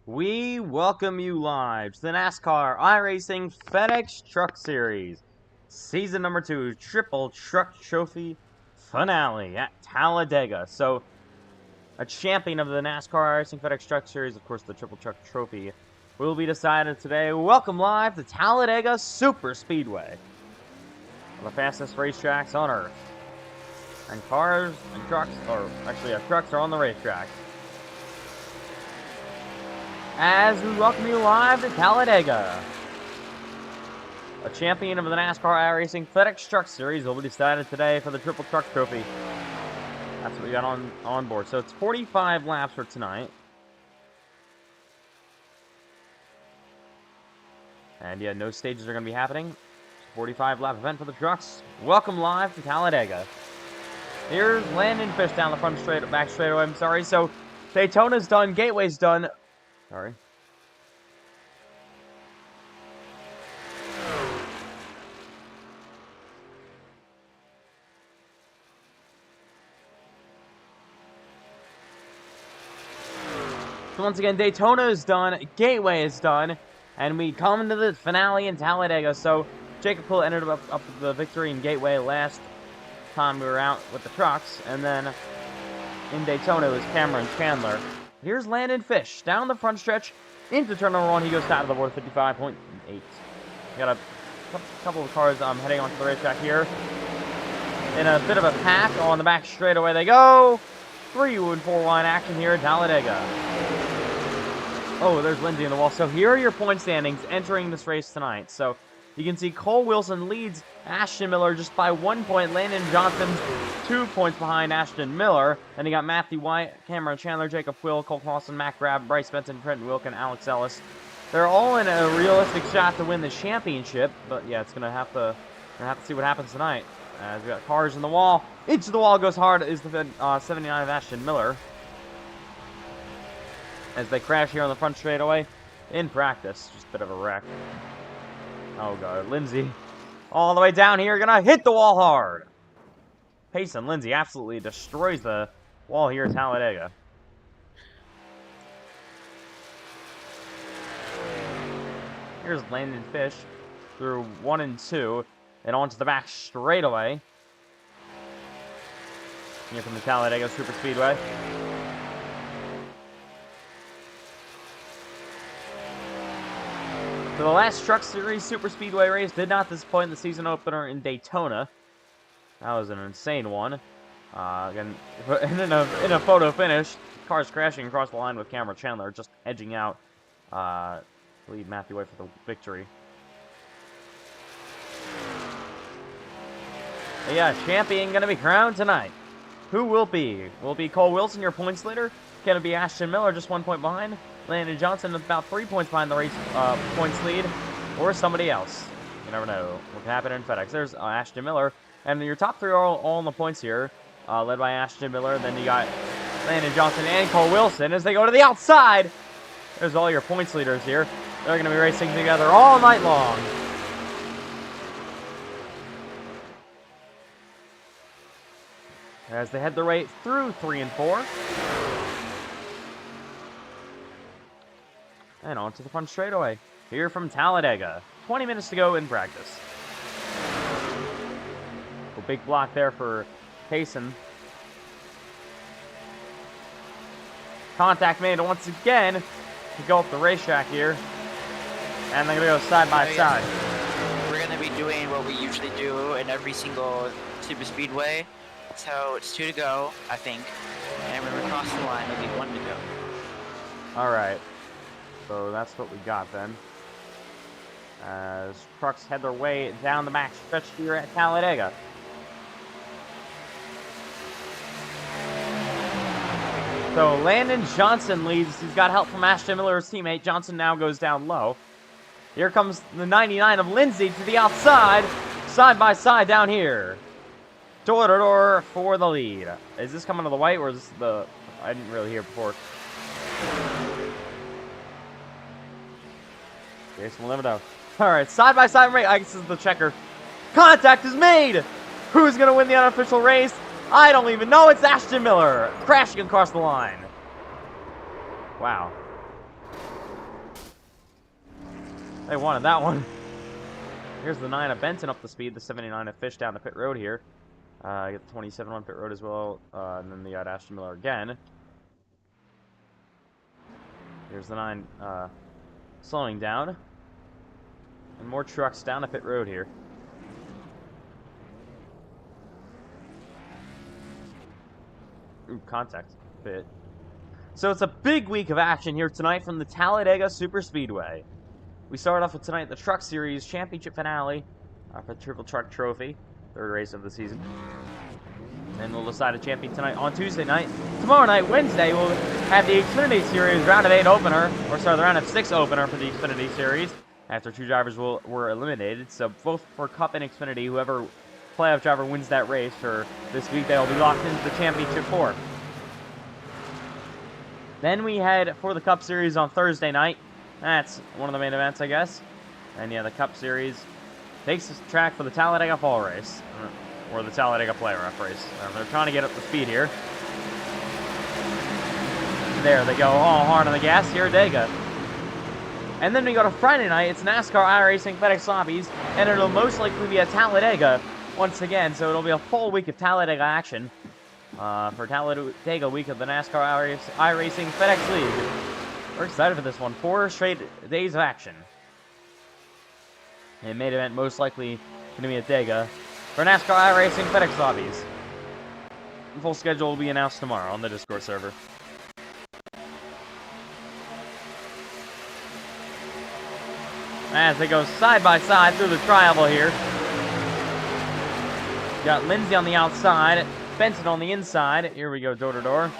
We welcome you live to the NASCAR iRacing FedEx Truck Series, Season number 2, Triple Truck Trophy Finale at Talladega. So, a champion of the NASCAR iRacing FedEx Truck Series, of course the Triple Truck Trophy, will be decided today. Welcome live to Talladega Super Speedway, one of the fastest racetracks on Earth. And cars and trucks, or actually trucks are on the racetrack. As we welcome you live to Talladega. A champion of the NASCAR iRacing FedEx Truck Series will be decided today for the Triple Truck Trophy. That's what we got on board. So it's 45 laps for tonight. And yeah, no stages are going to be happening. 45 lap event for the trucks. Welcome live to Talladega. Here's Landon Fish down the front back straightaway. I'm sorry. So Daytona's done. Gateway's done. Sorry. So once again, Daytona is done, Gateway is done, and we come to the finale in Talladega. So Jacob Poole ended up with the victory in Gateway last time we were out with the trucks, and then in Daytona it was Cameron Chandler. Here's Landon Fish down the front stretch into turn number 1. He goes out of the board 55.8. Got a couple of cars heading onto the racetrack here. In a bit of a pack on the back straightaway they go. 3-4 line action here at Talladega. Oh, there's Lindsay in the wall. So here are your point standings entering this race tonight. So you can see Cole Wilson leads Ashton Miller just by 1 point. Landon Johnson's 2 points behind Ashton Miller. Then you got Matthew White, Cameron Chandler, Jacob Quill, Cole Clausen, Matt Grab, Bryce Benson, Trenton Wilkin, Alex Ellis. They're all in a realistic shot to win the championship. But yeah, it's gonna have to see what happens tonight. As we got cars in the wall. Into the wall goes hard is the 79 of Ashton Miller. As they crash here on the front straightaway in practice. Just a bit of a wreck. Oh god, Lindsay all the way down here, gonna hit the wall hard. Payson Lindsay absolutely destroys the wall here at Talladega. Here's Landon Fish through 1 and 2 and onto the back straightaway. Here from the Talladega Super Speedway. So the last Truck Series Super Speedway race did not disappoint in the season opener in Daytona. That was an insane one. Again, in a photo finish, cars crashing across the line with Cameron Chandler just edging out lead Matthew White for the victory. But yeah, champion gonna be crowned tonight. Who will be? Will it be Cole Wilson, your points leader? Can it be Ashton Miller, just 1 point behind? Landon Johnson about 3 points behind the race points lead, or somebody else. You never know what can happen in FedEx. There's Ashton Miller, and your top 3 are all on the points here, led by Ashton Miller. Then you got Landon Johnson and Cole Wilson as they go to the outside. There's all your points leaders here. They're going to be racing together all night long. As they head their way through 3 and 4. And on to the front straightaway. Here from Talladega. 20 minutes to go in practice. A big block there for Payson. Contact made once again to go up the racetrack here. And they're going to go side by side. We're going to be doing what we usually do in every single Super Speedway. So it's 2 to go, I think. And when we cross the line, it'll be 1 to go. Alright. So that's what we got then. As trucks head their way down the back stretch here at Talladega. So Landon Johnson leads. He's got help from Ashton Miller's teammate. Johnson now goes down low. Here comes the 99 of Lindsay to the outside. Side by side down here. Door for the lead. Is this coming to the white or is this the... I didn't really hear before. Okay, so we'll never know. Alright, side by side race. I guess this is the checker. Contact is made! Who's going to win the unofficial race? I don't even know. It's Ashton Miller crashing across the line. Wow. They wanted that one. Here's the 9 of Benson up the speed. The 79 of Fish down the pit road here. Get the 27 on pit road as well. And then the Ashton Miller again. Here's the 9 slowing down. And more trucks down the pit road here. Ooh, contact pit. So it's a big week of action here tonight from the Talladega Superspeedway. We start off with tonight the Truck Series Championship finale for the Triple Truck Trophy, third race of the season. And we'll decide a champion tonight on Tuesday night. Tomorrow night, Wednesday, we'll have the Xfinity Series Round of 8 opener, or sorry, the Round of 6 opener for the Xfinity Series, after 2 drivers were eliminated. So both for Cup and Xfinity, whoever playoff driver wins that race for this week, they'll be locked into the championship 4. Then we head for the Cup Series on Thursday night. That's one of the main events, I guess. And yeah, the Cup Series takes the track for the Talladega Fall Race, or the Talladega Playoff Race. They're trying to get up to speed here. There they go, all hard on the gas here at Dega. And then we go to Friday night. It's NASCAR iRacing FedEx Lobbies, and it'll most likely be at Talladega once again. So it'll be a full week of Talladega action for Talladega week of the NASCAR iRacing FedEx League. We're excited for this one. 4 straight days of action. And main event most likely going to be at Dega for NASCAR iRacing FedEx Lobbies. The full schedule will be announced tomorrow on the Discord server. As they go side by side through the tri-oval here. Got Lindsay on the outside, Benson on the inside. Here we go, door to door.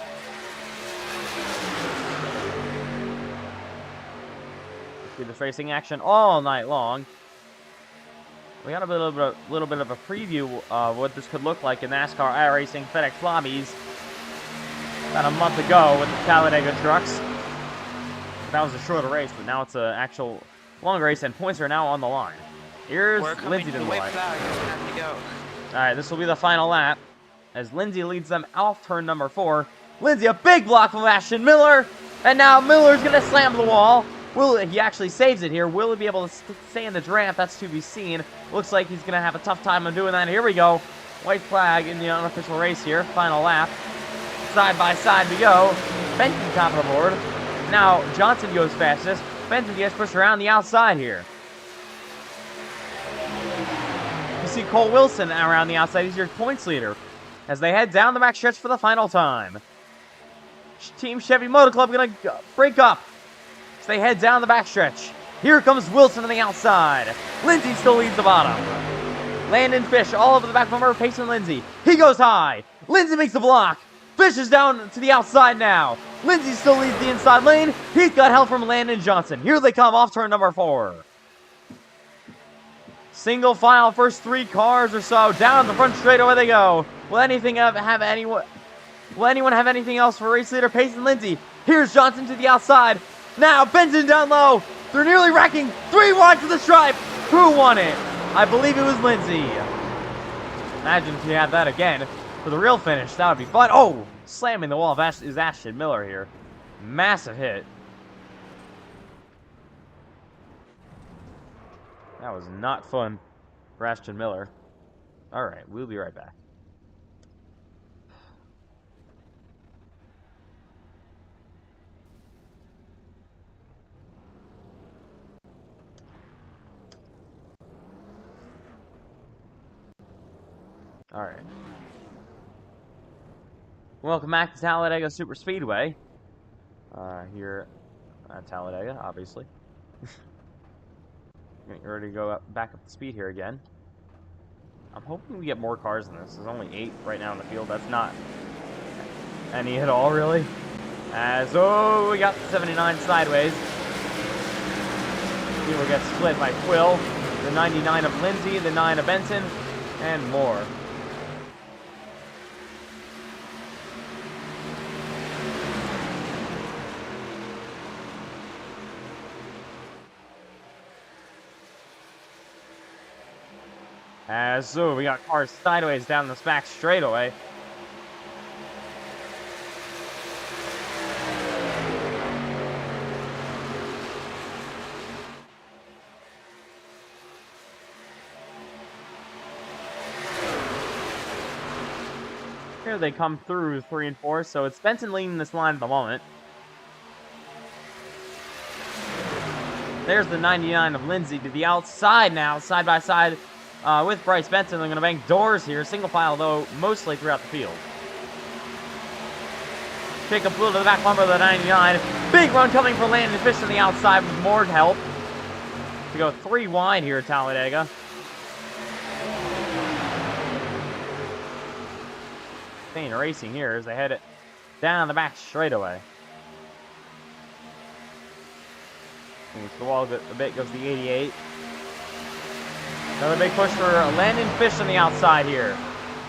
See this racing action all night long. We got a little bit of a preview of what this could look like in NASCAR iRacing FedEx Lobbies about a month ago with the Talladega trucks. That was a shorter race, but now it's an actual long race, and points are now on the line. Here's Lindsay to the line. Alright, this will be the final lap as Lindsay leads them off turn number 4. Lindsay, a big block from Ashton Miller, and now Miller's going to slam the wall. He actually saves it here. Will he be able to stay in the draft? That's to be seen. Looks like he's going to have a tough time on doing that. Here we go. White flag in the unofficial race here. Final lap. Side by side we go. Benson top of the board. Now Johnson goes fastest. Benson gets pushed around the outside here. You see Cole Wilson around the outside. He's your points leader as they head down the backstretch for the final time. Team Chevy Motor Club going to break up. So they head down the backstretch. Here comes Wilson on the outside. Lindsay still leads the bottom. Landon Fish all over the back bumper, pacing Lindsay. He goes high. Lindsay makes the block. Fish is down to the outside now. Lindsay still leads the inside lane. He's got help from Landon Johnson. Here they come off turn number 4. Single file, first 3 cars or so. Down the front straightaway they go. Will anyone have anything else for race leader pacing Lindsay? Here's Johnson to the outside. Now Benson down low. They're nearly wrecking. 3 wide to the stripe. Who won it? I believe it was Lindsay. Imagine if you had that again for the real finish. That would be fun. Oh, slamming the wall is Ashton Miller here. Massive hit. That was not fun for Ashton Miller. All right, we'll be right back. All right. Welcome back to Talladega Superspeedway. Here at Talladega, obviously. Getting ready to go back up the speed here again. I'm hoping we get more cars in this. There's only 8 right now in the field. That's not any at all, really. We got the 79 sideways. He will get split by Quill, the 99 of Lindsay, the 9 of Benson, and more. We got cars sideways down this back straightaway. here they come through 3 and 4, so it's Benson leading this line at the moment. There's the 99 of Lindsay to the outside now, side by side with Bryce Benson. They're going to bank doors here, single file though, mostly throughout the field. Jacob Blue to the back bumper of the 99. Big run coming for Landon Fish on the outside with more help. To go 3 wide here at Talladega. Racing here as they head it down the back straightaway. Moves the wall a bit, goes to the 88. Another big push for Landon Fish on the outside here.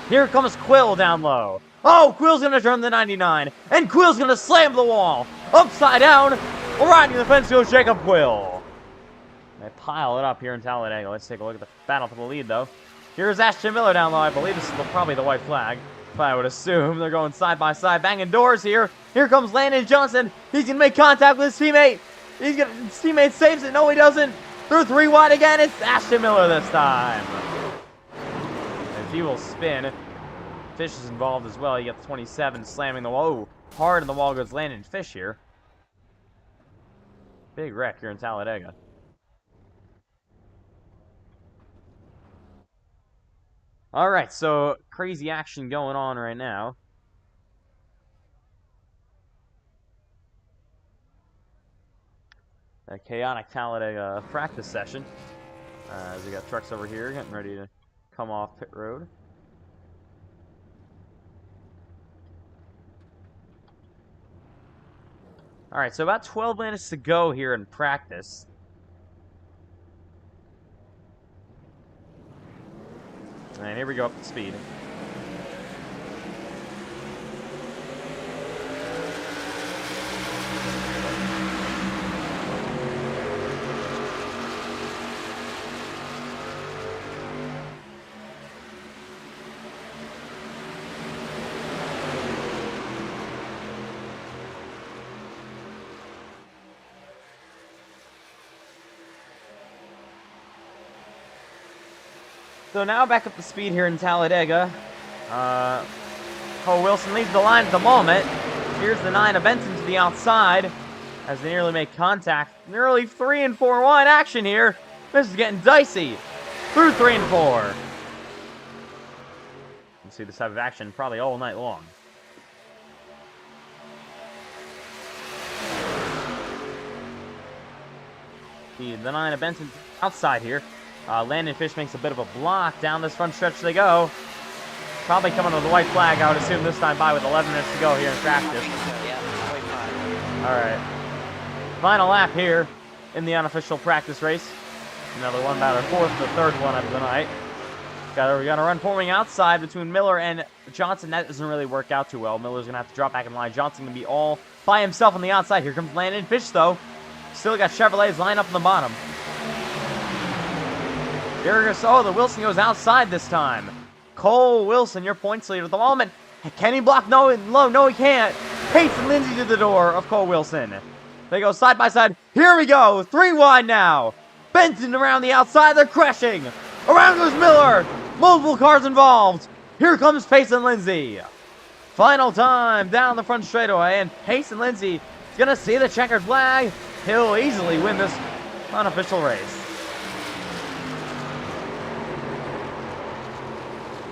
Here comes Quill down low. Oh, Quill's going to turn the 99, and Quill's going to slam the wall. Upside down, riding the fence goes Jacob Quill. They pile it up here in Talladega. Let's take a look at the battle for the lead, though. Here's Ashton Miller down low. I believe this is probably the white flag. If I would assume. They're going side by side, banging doors here. Here comes Landon Johnson. He's going to make contact with his teammate. His teammate saves it. No, he doesn't. Through 3 wide again. It's Ashton Miller this time. As he will spin. Fish is involved as well. You get the 27 slamming the wall. Ooh, hard in the wall goes Landon Fish here. Big wreck here in Talladega. Alright, so crazy action going on right now. A chaotic Talladega practice session. As we got trucks over here getting ready to come off pit road. Alright, so about 12 minutes to go here in practice. And here we go up to speed. So now back up to speed here in Talladega. Cole Wilson leads the line at the moment. Here's the 9 of Benson to the outside as they nearly make contact. Nearly 3 and 4 wide action here. This is getting dicey. Through 3 and 4. You'll see this type of action probably all night long. The 9 of Benson outside here. Landon Fish makes a bit of a block. Down this front stretch they go. Probably coming with a white flag, I would assume this time by with 11 minutes to go here in practice. Alright. Final lap here in the unofficial practice race. Another one battle, fourth, the third one of the night. We got a run forming outside between Miller and Johnson. That doesn't really work out too well. Miller's going to have to drop back in line. Johnson going to be all by himself on the outside. Here comes Landon Fish, though. Still got Chevrolets lined up in the bottom. Here goes, oh, the Wilson goes outside this time. Cole Wilson, your points leader at the moment. Can he block? No, no, he can't. Pace and Lindsay to the door of Cole Wilson. They go side by side. Here we go. 3 wide now. Benson around the outside. They're crashing. Around goes Miller. Multiple cars involved. Here comes Pace and Lindsay. Final time down the front straightaway. And Pace and Lindsay is going to see the checkered flag. He'll easily win this unofficial race.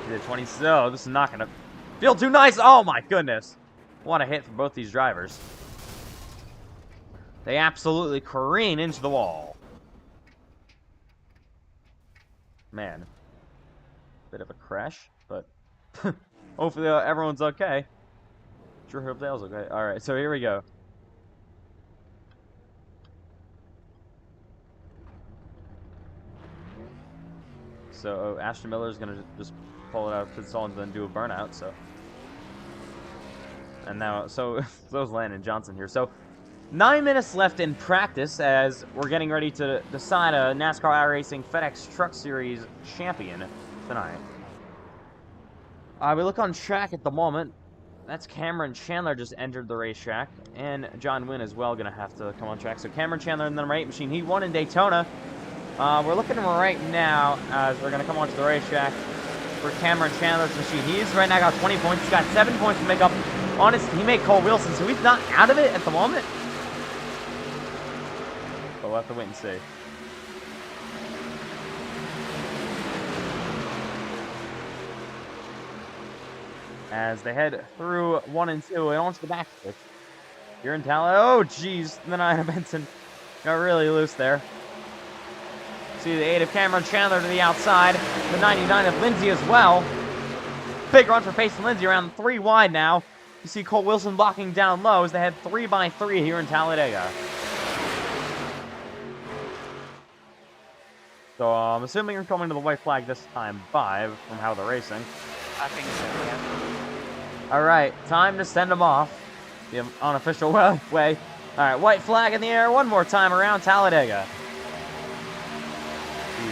The 20. Oh, this is not going to feel too nice. Oh, my goodness. What a hit for both these drivers. They absolutely careen into the wall. Man. Bit of a crash, but hopefully everyone's okay. Sure hope Dale's okay. Alright, so here we go. So Ashton Miller is going to just pull it out of the stall and then do a burnout, so. And now, so those Landon Johnson here. So 9 minutes left in practice as we're getting ready to decide a NASCAR iRacing FedEx Truck Series champion tonight. We look on track at the moment. That's Cameron Chandler just entered the racetrack, and John Wynn as well going to have to come on track. So Cameron Chandler in the number 8 machine. He won in Daytona. We're looking at him right now as we're going to come onto the racetrack. for Cameron Chandler's machine. He's right now got 20 points. He's got 7 points to make up on his teammate Cole Wilson, so he's not out of it at the moment. But we'll have to wait and see. As they head through 1 and 2 and onto the back switch. Here in Talladega. Oh, jeez. The 9 of Benson got really loose there. See the 8 of Cameron Chandler to the outside. The 99 of Lindsay as well. Big run for Pace and Lindsay around 3 wide now. You see Cole Wilson blocking down low as they head 3x3 here in Talladega. So I'm assuming you're coming to the white flag this time 5 from how they're racing. I think so, yeah. Alright, time to send them off. The unofficial way. Alright, white flag in the air one more time around Talladega.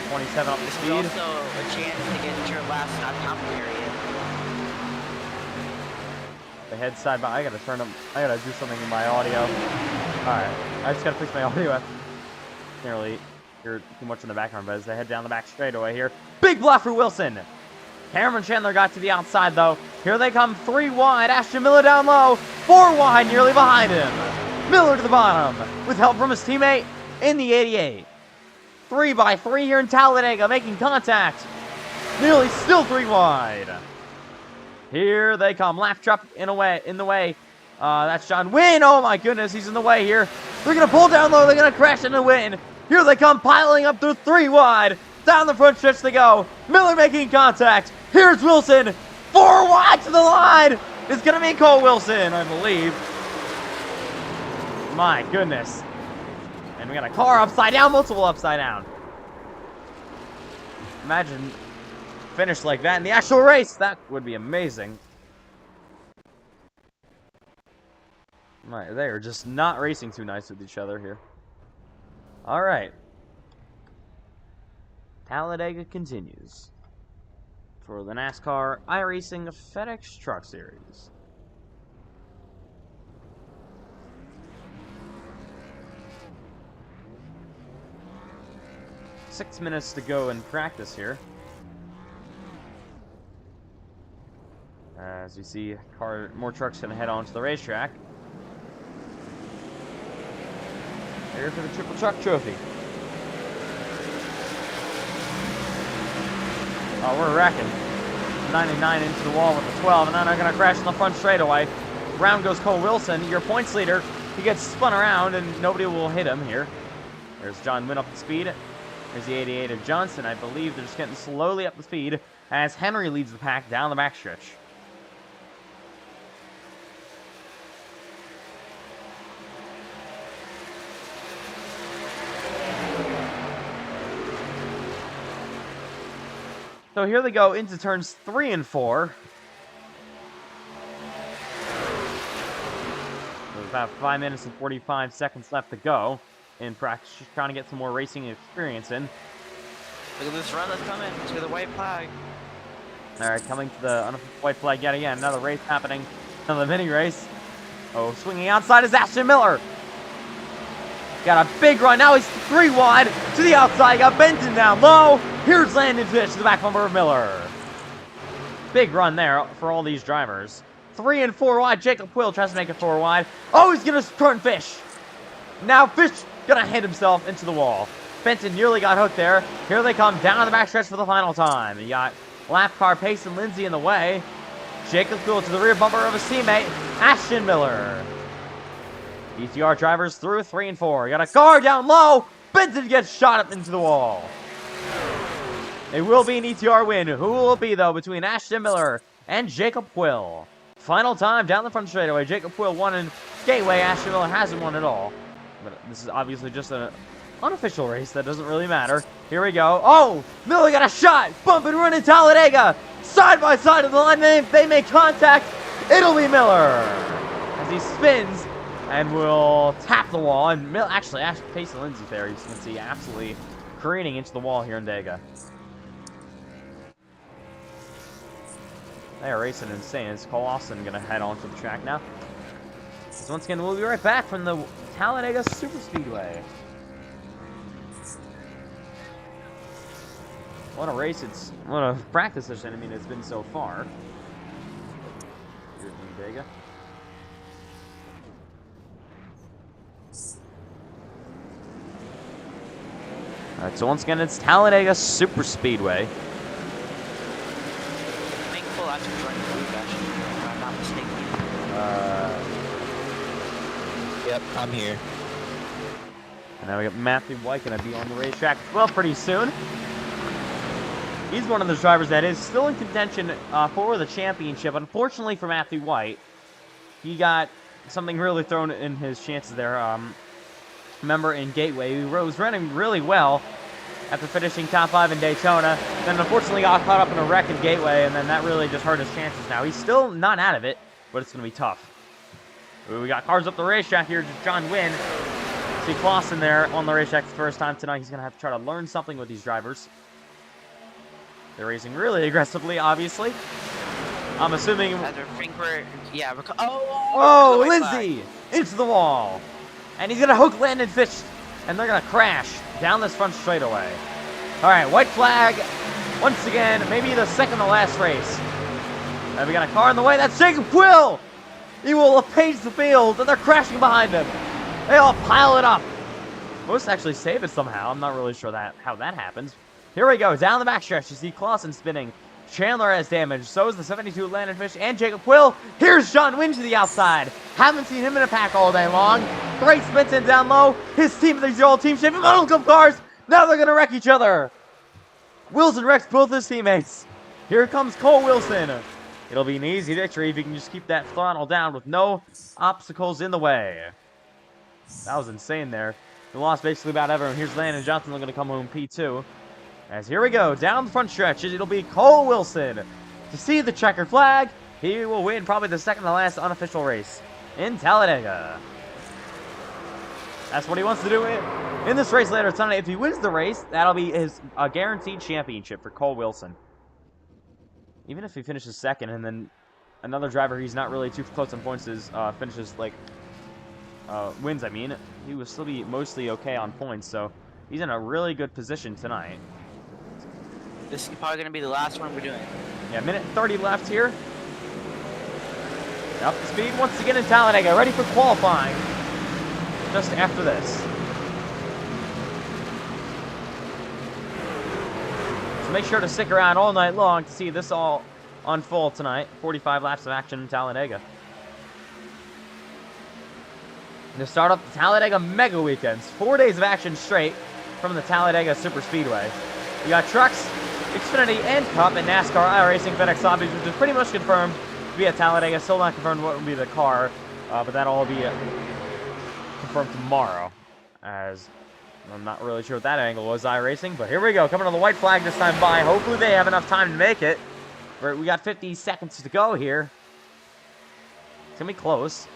27 up the speed. Also a chance to get into your last top period. They head side by. I gotta do something in my audio. Alright, I just gotta fix my audio. Can't really hear too much in the background, but as they head down the back straightaway here. Big block for Wilson. Cameron Chandler got to the outside though. Here they come 3 wide. Ashton Miller down low. 4 wide, nearly behind him. Miller to the bottom with help from his teammate in the 88. 3x3 here in Talladega, making contact. Nearly still 3 wide. Here they come. Lap trap in the way. That's John Wynn. Oh my goodness, he's in the way here. They're gonna pull down low. They're gonna crash into Wynn. Here they come, piling up through 3 wide. Down the front stretch they go. Miller making contact. Here's Wilson. 4 wide to the line. It's gonna be Cole Wilson, I believe. My goodness. And we got a car upside down, multiple upside down. Imagine finish like that in the actual race. That would be amazing. They are just not racing too nice with each other here. All right. Talladega continues for the NASCAR iRacing FedEx Truck Series. Six minutes to go in practice here. As you see, more trucks gonna head onto the racetrack. Here for the Triple Truck Trophy. Oh, we're wrecking. 99 into the wall with the 12, and then they're gonna crash in the front straightaway. Round goes Cole Wilson, your points leader. He gets spun around, and nobody will hit him here. There's John Wynn up the speed. There's the 88 of Johnson. I believe they're just getting slowly up the speed as Henry leads the pack down the backstretch. So here they go into turns 3 and 4. There's about 5 minutes and 45 seconds left to go in practice, just trying to get some more racing experience in. Look at this run that's coming to the white flag. All right, coming to the white flag yet again. Another race happening, another mini race. Oh, swinging outside is Ashton Miller. Got a big run. Now he's 3 wide to the outside. Got Benton down low. Here's Landon Fish to the back bumper of Miller. Big run there for all these drivers. 3 and 4 wide. Jacob Quill tries to make it 4 wide. Oh, he's going to turn Fish. Now Fish going to hit himself into the wall. Benton nearly got hooked there. Here they come down the backstretch for the final time. You got lap car Pace and Lindsay in the way. Jacob Quill to the rear bumper of his teammate, Ashton Miller. ETR drivers through 3 and 4. You got a car down low. Benton gets shot up into the wall. It will be an ETR win. Who will it be, though, between Ashton Miller and Jacob Quill? Final time down the front straightaway. Jacob Quill won in Gateway. Ashton Miller hasn't won at all. But this is obviously just an unofficial race. That doesn't really matter. Here we go. Oh, Miller got a shot. Bump and run in Talladega. Side by side of the line. They make contact. It'll be Miller as he spins and will tap the wall. And actually, Pace and Lindsay there, you can see absolutely careening into the wall here in Dega. They are racing insane. It's Cole Austin going to head onto the track now. So once again, we'll be right back from the Talladega Super Speedway. What a race what a practice session, I mean, it's been so far. Here's Talladega. Alright, so once again, it's Talladega Super Speedway. Thankful after joining the league, actually, if I'm not mistaken. Yep, I'm here. And now we got Matthew White going to be on the racetrack as well pretty soon. He's one of those drivers that is still in contention for the championship. Unfortunately for Matthew White, he got something really thrown in his chances there. Remember in Gateway, he was running really well after finishing top 5 in Daytona. Then unfortunately got caught up in a wreck in Gateway, and then that really just hurt his chances now. He's still not out of it, but it's going to be tough. We got cars up the racetrack here. John Wynn. See Clausen there on the racetrack for the first time tonight. He's going to have to try to learn something with these drivers. They're racing really aggressively, obviously. I'm assuming... Yeah, oh, Lindsay! Into the wall! And he's going to hook Landon Fish, and they're going to crash down this front straightaway. Alright, white flag. Once again, maybe the second to last race. And we got a car in the way. That's Jacob Quill! He will page the field, and they're crashing behind him. They all pile it up. Most actually save it somehow. I'm not really sure how that happens. Here we go, down the backstretch. You see Clausen spinning. Chandler has damage. So is the 72 Landon Fish and Jacob Quill. Here's John Wynn to the outside. Haven't seen him in a pack all day long. Great spins in down low. His team, these all team shape. Come cars. Now they're going to wreck each other. Wilson wrecks both his teammates. Here comes Cole Wilson. It'll be an easy victory if you can just keep that throttle down with no obstacles in the way. That was insane there. We lost basically about everyone. Here's Landon Johnson going to come home P2. As here we go, down the front stretch, it'll be Cole Wilson. To see the checkered flag, he will win probably the second to last unofficial race in Talladega. That's what he wants to do in this race later tonight. If he wins the race, that'll be his guaranteed championship for Cole Wilson. Even if he finishes second and then another driver he's not really too close on points is finishes like wins, I mean, he will still be mostly okay on points, so he's in a really good position tonight. This is probably going to be the last one we're doing. Yeah, minute 30 left here. Up to speed once again in Talladega, ready for qualifying just after this. So make sure to stick around all night long to see this all unfold tonight. 45 laps of action in Talladega. To start off the Talladega Mega Weekends. 4 days of action straight from the Talladega Super Speedway. You got trucks, Xfinity, and Cup, and NASCAR, iRacing, FedEx Hobbies, which is pretty much confirmed to be at Talladega. Still not confirmed what will be the car, but that'll all be confirmed tomorrow, as I'm not really sure what that angle was, iRacing. But here we go, coming on the white flag this time by. Hopefully they have enough time to make it. We got 50 seconds to go here. It's going to be close.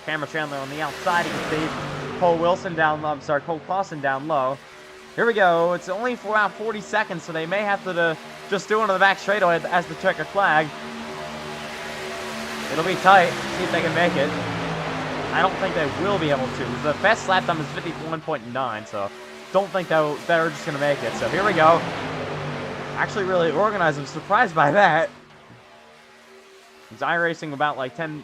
Camera Chandler on the outside, you can see Cole Wilson down low. I'm sorry, Cole Clausen down low. Here we go. It's only for about 40 seconds, so they may have to just do it on the back straightaway as the checkered flag. It'll be tight. See if they can make it. I don't think they will be able to. The best lap time is 51.9, so don't think they're just going to make it. So here we go. Actually really organized. I'm surprised by that. It's iRacing about like 10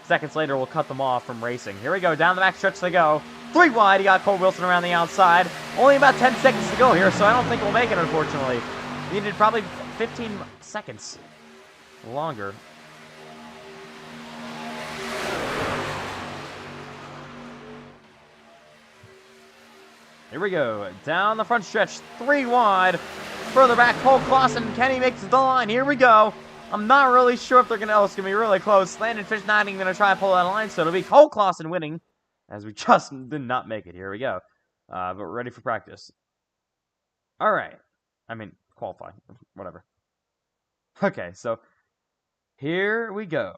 seconds later will cut them off from racing. Here we go, down the back stretch they go. 3 wide, he got Cole Wilson around the outside. Only about 10 seconds to go here, so I don't think we'll make it, unfortunately. Needed probably 15 seconds longer. Here we go, down the front stretch, 3 wide. Further back, Cole Clausen, can he make the line? Here we go. I'm not really sure if they're going to, it's going to be really close. Landon Fish not even going to try to pull that line, so it'll be Cole Clausen winning, as we just did not make it. Here we go. But we're ready for practice. All right. I mean, qualify. Whatever. Okay, so here we go.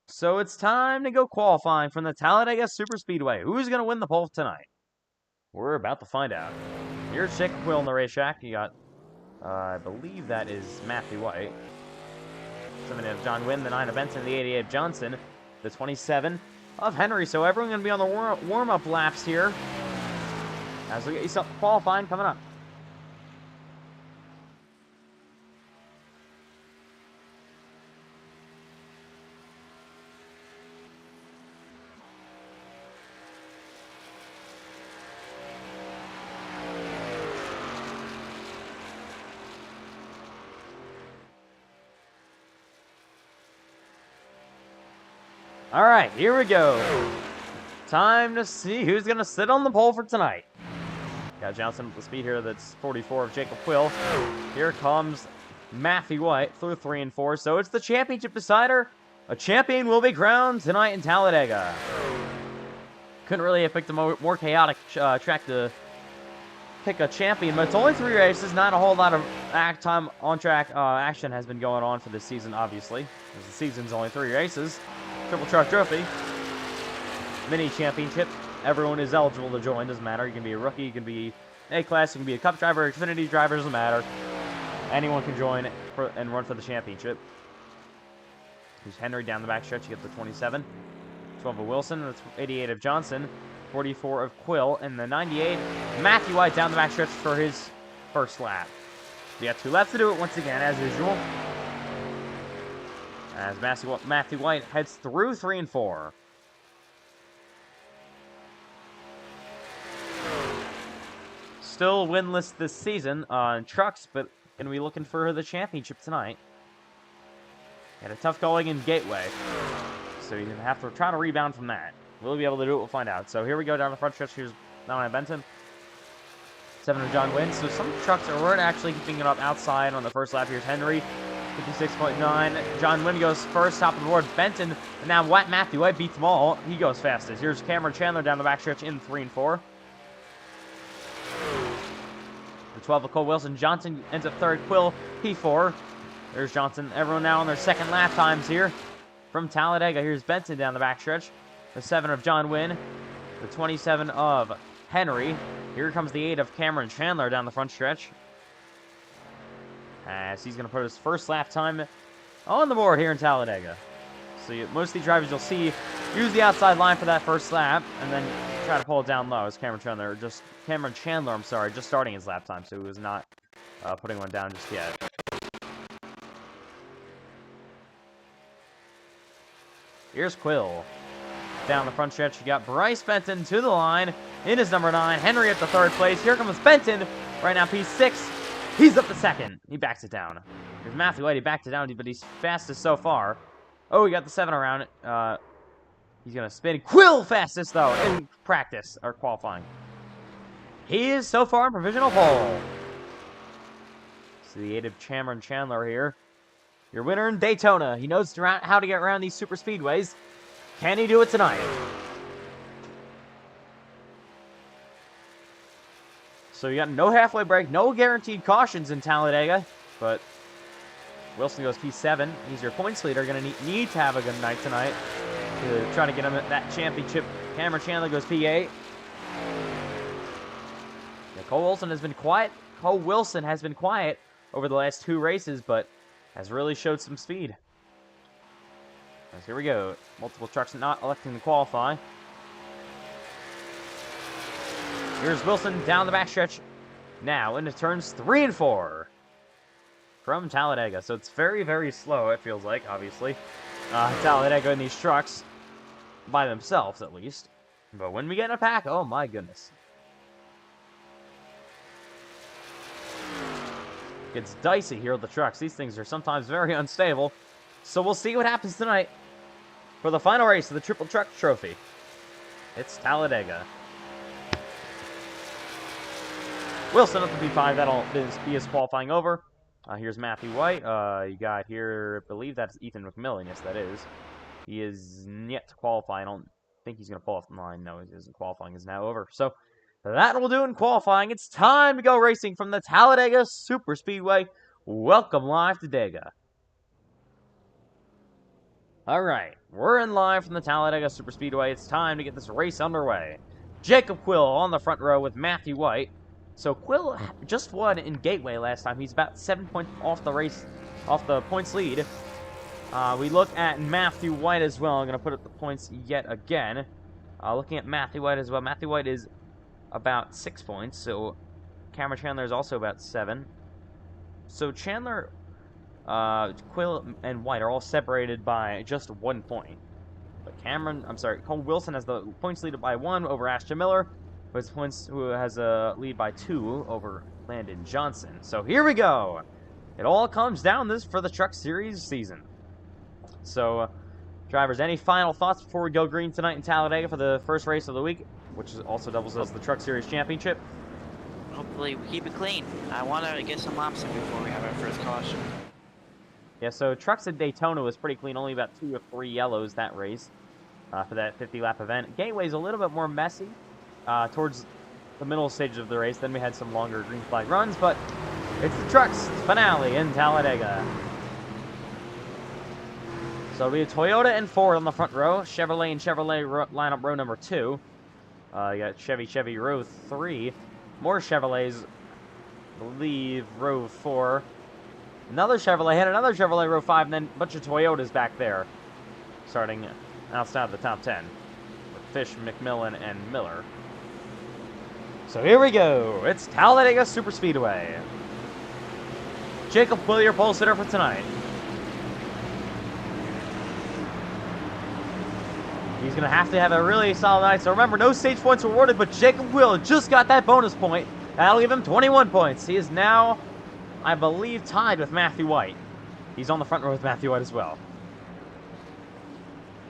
So it's time to go qualifying from the Talladega Super Speedway. Who's going to win the pole tonight? We're about to find out. Here's Jacob Quill in the racetrack. You got, I believe that is Matthew White. 7 of John Wynn, the 9 of Benson, the 88 of Johnson, the 27 of Henry. So everyone's going to be on the warm-up laps here. As we get yourself qualifying coming up. All right, here we go. Time to see who's going to sit on the pole for tonight. Got Johnson with the speed here. That's 44 of Jacob Quill. Here comes Matthew White through 3 and 4. So it's the championship decider. A champion will be crowned tonight in Talladega. Couldn't really have picked a more chaotic track to pick a champion, but it's only 3 races. Not a whole lot of on-track action has been going on for this season, obviously. Because the season's only 3 races. Triple Truck Trophy. Mini Championship. Everyone is eligible to join. Doesn't matter. You can be a rookie. You can be A-Class. You can be a Cup driver, Xfinity driver. Doesn't matter. Anyone can join and run for the championship. Here's Henry down the backstretch. You get the 27. 12 of Wilson. That's 88 of Johnson. 44 of Quill. And the 98, Matthew White down the backstretch for his first lap. You got 2 laps to do it once again, as usual. As Matthew White heads through 3 and 4. Still winless this season on trucks, but going to be looking for the championship tonight. Had a tough going in Gateway, so you're going to have to try to rebound from that. Will he be able to do it? We'll find out. So here we go down the front stretch. Here's Dominic Benton. 7 of John Wynn. So some trucks weren't actually keeping it up outside on the first lap. Here's Henry. 56.9. John Wynn goes first, top of the board. Benton, and now Matthew White beats them all. He goes fastest. Here's Cameron Chandler down the backstretch in 3 and 4. The 12 of Cole Wilson. Johnson ends up third. Quill, P4. There's Johnson. Everyone now on their second lap times here from Talladega. Here's Benton down the backstretch. The 7 of John Wynn. The 27 of Henry. Here comes the 8 of Cameron Chandler down the front stretch. As he's going to put his first lap time on the board here in Talladega. So most of these drivers you'll see use the outside line for that first lap, and then try to pull it down low. As Cameron Chandler, just starting his lap time, so he was not putting one down just yet. Here's Quill. Down the front stretch, you got Bryce Benton to the line in his number 9. Henry at the 3rd place. Here comes Benton. Right now, P6. He's up to 2nd. He backs it down. There's Matthew White. He backed it down, but he's fastest so far. Oh, he got the 7 around it. He's going to spin. Quill fastest, though, in practice, or qualifying. He is so far in provisional pole. So the 8 of Cameron Chandler here. Your winner in Daytona. He knows how to get around these super speedways. Can he do it tonight? So you got no halfway break, no guaranteed cautions in Talladega, but Wilson goes P7. He's your points leader. Going to need to have a good night tonight to try to get him at that championship. Cameron Chandler goes P8. Yeah, Cole Wilson has been quiet. Over the last 2 races, but has really showed some speed. As here we go. Multiple trucks not electing to qualify. Here's Wilson down the backstretch. Now into turns 3 and 4 from Talladega. So it's very, very slow, it feels like, obviously. Talladega in these trucks, by themselves at least. But when we get in a pack, oh my goodness. It's dicey here with the trucks. These things are sometimes very unstable. So we'll see what happens tonight for the final race of the Triple Truck Trophy. It's Talladega. Wilson up to P5. That'll be his qualifying over. Here's Matthew White. You got here, I believe that's Ethan McMillan. Yes, that is. He is yet to qualify. I don't think he's going to pull off the line. No, he isn't. Qualifying is now over. So that will do in qualifying. It's time to go racing from the Talladega Super Speedway. Welcome live to Dega. All right, we're in live from the Talladega Super Speedway. It's time to get this race underway. Jacob Quill on the front row with Matthew White. So Quill just won in Gateway last time. He's about 7 points off the points lead. We look at Matthew White as well. I'm going to put up the points yet again. Looking at Matthew White as well. Matthew White is about 6 points, so Cameron Chandler is also about 7. So Chandler, Quill, and White are all separated by just 1 point. But Cole Wilson has the points lead by 1 over Ashton Miller, who has a lead by 2 over Landon Johnson. So here we go. It all comes down this for the Truck Series season. So, drivers, any final thoughts before we go green tonight in Talladega for the first race of the week, which also doubles as the Truck Series Championship? Hopefully we keep it clean. I want to get some laps in before we have our first caution. Yeah, so Trucks at Daytona was pretty clean, only about 2 or 3 yellows that race for that 50-lap event. Gateway's a little bit more messy towards the middle stage of the race. Then we had some longer green flag runs, but it's the Trucks finale in Talladega. So it'll be a Toyota and Ford on the front row. Chevrolet and Chevrolet line up row number 2. You got Chevy row 3. More Chevrolets, I believe, row 4. Another Chevrolet and another Chevrolet row 5, and then a bunch of Toyotas back there, starting outside the top 10. With Fish, McMillan, and Miller. So here we go. It's Talladega Superspeedway. Jacob Quill, your pole sitter for tonight. He's going to have a really solid night. So remember, no stage points awarded, but Jacob Quill just got that bonus point. That'll give him 21 points. He is now, I believe, tied with Matthew White. He's on the front row with Matthew White as well.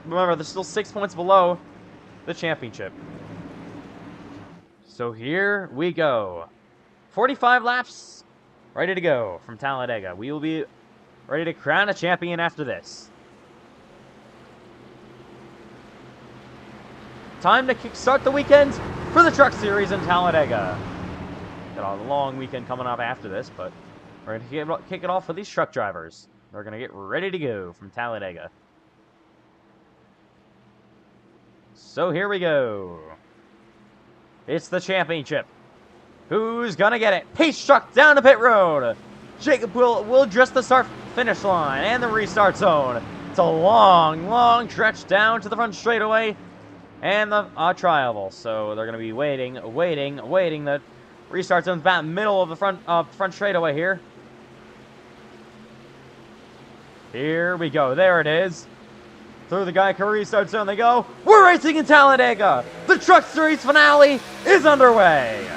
Remember, they're still 6 points below the championship. So here we go. 45 laps, ready to go from Talladega. We will be ready to crown a champion after this. Time to kickstart the weekend for the Truck Series in Talladega. Got a long weekend coming up after this, but we're going to kick it off for these truck drivers. They're going to get ready to go from Talladega. So here we go. It's the championship. Who's going to get it? Pace truck down the pit road. Jacob will address the start-finish line and the restart zone. It's a long stretch down to the front straightaway and the tri-oval. So they're going to be waiting. The restart zone's about middle of the front straightaway here. Here we go. There it is. Through the Geico restart zone they go. We're racing in Talladega. The Truck Series finale is underway.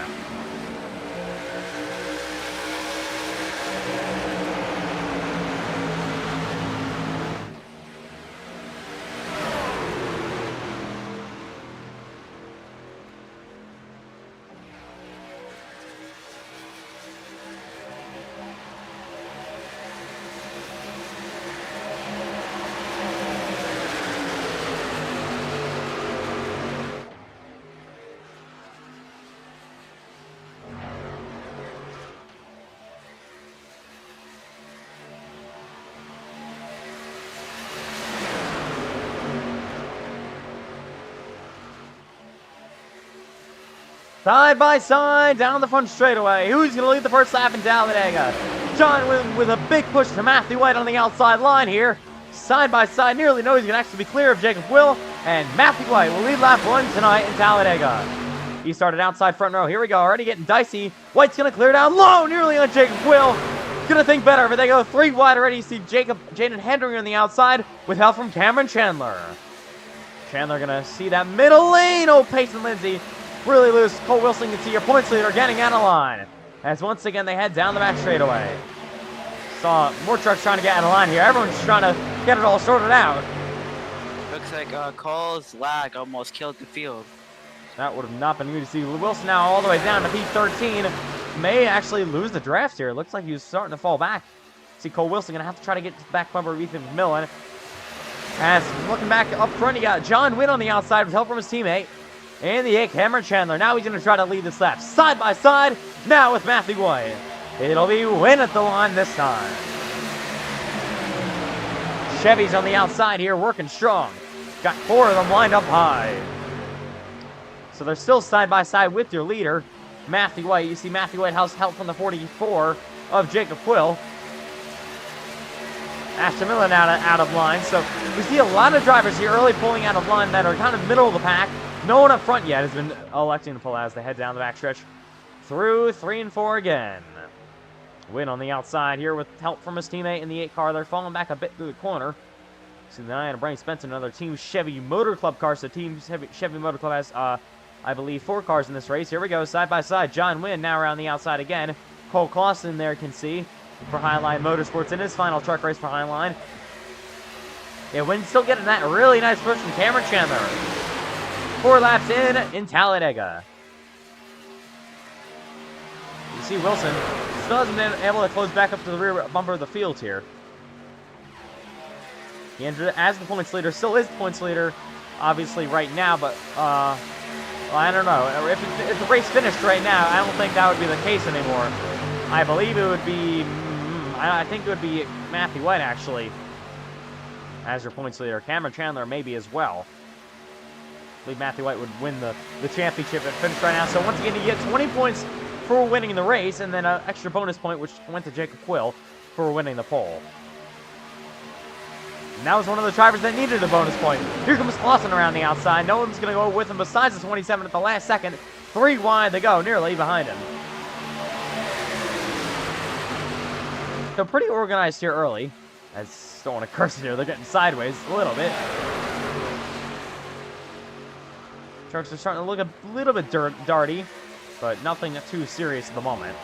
Side by side down the front straightaway. Who's going to lead the first lap in Talladega? John with a big push to Matthew White on the outside line here. Side by side, nearly knows he's going to actually be clear of Jacob Quill. And Matthew White will lead lap 1 tonight in Talladega. He started outside front row. Here we go, already getting dicey. White's going to clear down low, nearly on Jacob Quill. Going to think better, but they go 3 wide already. You see Jaden Hendry on the outside with help from Cameron Chandler. Chandler going to see that middle lane. Oh, Peyton Lindsay. Really loose. Cole Wilson can see your points leader getting out of line. As once again they head down the back straightaway. Saw more trucks trying to get out of line here. Everyone's just trying to get it all sorted out. Looks like Cole's lag almost killed the field. That would have not been good to see. Wilson now all the way down to P13. May actually lose the draft here. Looks like he was starting to fall back. See Cole Wilson going to have to try to get to the back bumper of Ethan McMillan. As looking back up front, you got John Wynn on the outside with help from his teammate. And the 8, Cameron Chandler. Now he's going to try to lead this lap. Side by side, now with Matthew White. It'll be Wynn at the line this time. Chevy's on the outside here, working strong. Got 4 of them lined up high. So they're still side by side with your leader, Matthew White. You see Matthew White has help from the 44 of Jacob Quill. Ashton Miller now out of line. So we see a lot of drivers here early pulling out of line that are kind of middle of the pack. No one up front yet has been electing to pull as they head down the backstretch through 3 and 4 again. Win on the outside here with help from his teammate in the 8 car. They're falling back a bit through the corner. See the 9 of Brian Spencer, another Team Chevy Motor Club car. So Team Chevy Motor Club has, I believe, 4 cars in this race. Here we go, side by side. John Wynn now around the outside again. Cole Clausen there can see for Highline Motorsports in his final truck race for Highline. Yeah, Wynn still getting that really nice push from Cameron Chandler. 4 laps in Talladega. You see Wilson still hasn't been able to close back up to the rear bumper of the field here. He entered as the points leader, still is the points leader, obviously, right now, but, well, I don't know. If the race finished right now, I don't think that would be the case anymore. I believe it would be, I think it would be Matthew White, actually, as your points leader. Cameron Chandler maybe as well. I believe Matthew White would win the championship at finish right now. So once again, you get 20 points for winning the race, and then an extra bonus point, which went to Jacob Quill for winning the pole. And that was one of the drivers that needed a bonus point. Here comes Clausen around the outside. No one's going to go with him besides the 27 at the last second. 3 wide to go, nearly behind him. So pretty organized here early. I just don't want to curse it here. They're getting sideways a little bit. Trucks are starting to look a little bit darty, but nothing too serious at the moment.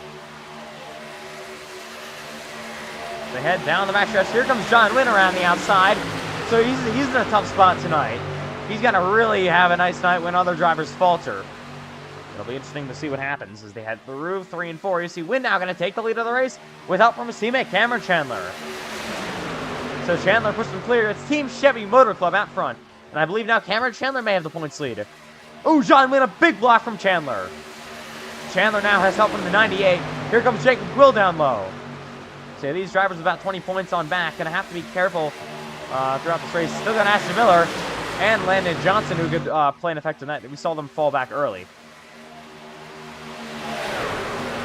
They head down the backstretch. Here comes John Wynn around the outside. So he's in a tough spot tonight. He's got to really have a nice night when other drivers falter. It'll be interesting to see what happens as they head through 3 and 4. You see Wynn now going to take the lead of the race with help from his teammate Cameron Chandler. So Chandler pushes him clear. It's Team Chevy Motor Club out front. And I believe now Cameron Chandler may have the points lead. Oh, John Wynn, a big block from Chandler. Chandler now has help from the 98. Here comes Jacob Quill down low. So these drivers about 20 points on back. Going to have to be careful throughout this race. Still got Ashton Miller and Landon Johnson who could play an effect in that. We saw them fall back early.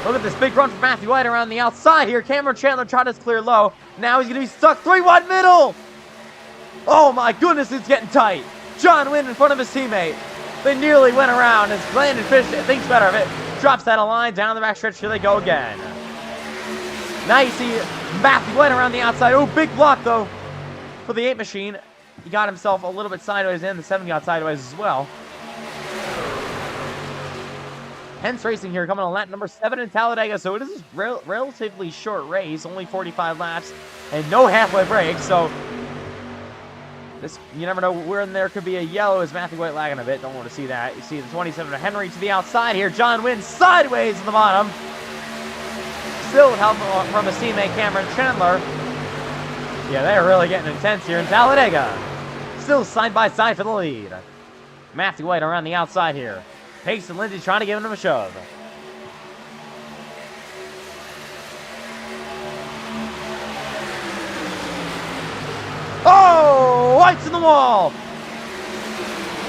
Look at this big run from Matthew White around the outside here. Cameron Chandler tried to clear low. Now he's going to be stuck 3 wide middle. Oh my goodness, it's getting tight. John Wynn in front of his teammate. They nearly went around as Landon Fish thinks better of it. Drops that a line down the backstretch. Here they go again. Now you see Matthew White around the outside. Oh, big block though for the 8 machine. He got himself a little bit sideways in. The 7 got sideways as well. Hence Racing here coming on lap number 7 in Talladega. So it is a relatively short race, only 45 laps and no halfway break. So this, you never know when there could be a yellow as Matthew White lagging a bit. Don't want to see that. You see the 27 of Henry to the outside here. John Wynn sideways at the bottom. Still with help from his teammate Cameron Chandler. Yeah, they're really getting intense here in Talladega. Still side by side for the lead. Matthew White around the outside here. Pace and Lindsay trying to give him a shove. Oh, White's in the wall.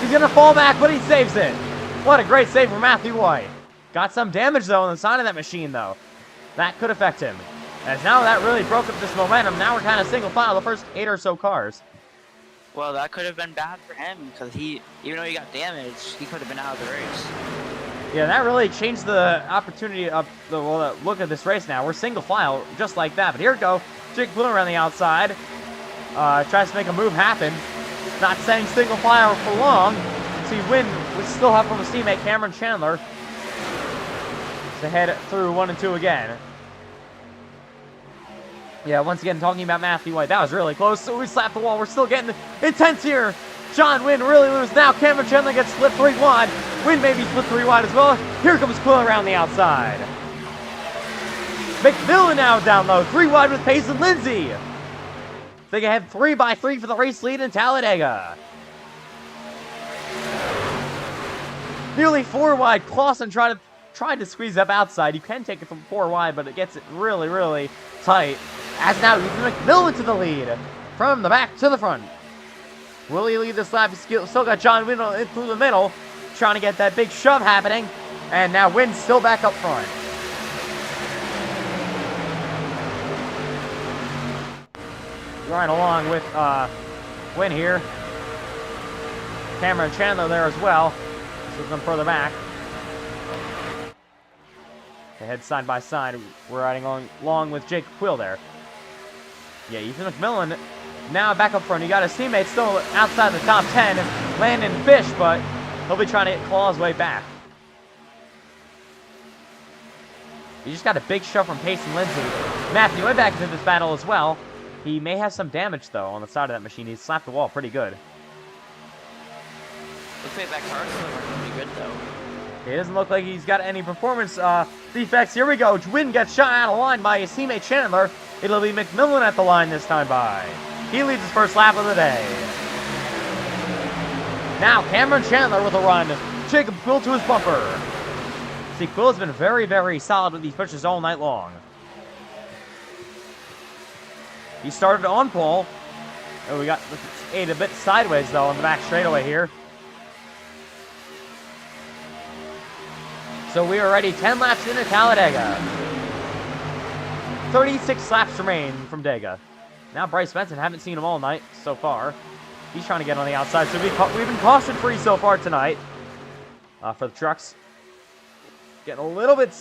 He's going to fall back, but he saves it. What a great save from Matthew White. Got some damage, though, on the side of that machine, though. That could affect him. As now that really broke up this momentum. Now we're kind of single file, the first 8 or so cars. Well, that could have been bad for him because even though he got damaged, he could have been out of the race. Yeah, that really changed the opportunity of the look at this race now. We're single file, just like that. But here we go. Jake Blue around the outside. Tries to make a move happen. Not staying single file for long. See, Wynn would still have from his teammate Cameron Chandler to head through 1 and 2 again. Yeah, once again, talking about Matthew White. That was really close. So we slapped the wall. We're still getting intense here. John Wynn really loose. Now Cameron Chandler gets split 3 wide. Wynn maybe split 3 wide as well. Here comes Quill around the outside. McMillan now down low. 3 wide with Pace and Lindsay. They can have 3 by 3 for the race lead in Talladega. Nearly 4 wide. Clausen tried to squeeze up outside. You can take it from 4 wide, but it gets it really, really tight. As now Ethan McMillan to the lead. From the back to the front. Will he lead this lap? He's still got John Wynn in through the middle. Trying to get that big shove happening. And now Wynn's still back up front. right along with Win here. Cameron Chandler there as well. So them further back. They head side by side. We're riding along with Jake Quill there. Yeah, Ethan McMillan now back up front. You got his teammate still outside the top 10, Landon Fish, but he'll be trying to claw his way back. You just got a big shove from Payson Lindsay. Matthew went back into this battle as well. He may have some damage, though, on the side of that machine. He slapped the wall pretty good. Looks like that car's still working pretty good, though. It doesn't look like he's got any performance defects. Here we go. Wynn gets shot out of line by his teammate Chandler. It'll be McMillan at the line this time by. He leads his first lap of the day. Now Cameron Chandler with a run. Jacob Quill to his bumper. See, Quill's been very, very solid with these pushes all night long. He started on pole. Oh, we got ate a bit sideways, though, on the back straightaway here. So we are ready 10 laps into Talladega. 36 laps remain from Dega. Now Bryce Benson, haven't seen him all night so far. He's trying to get on the outside. So we've been caution-free so far tonight for the trucks. Getting a little bit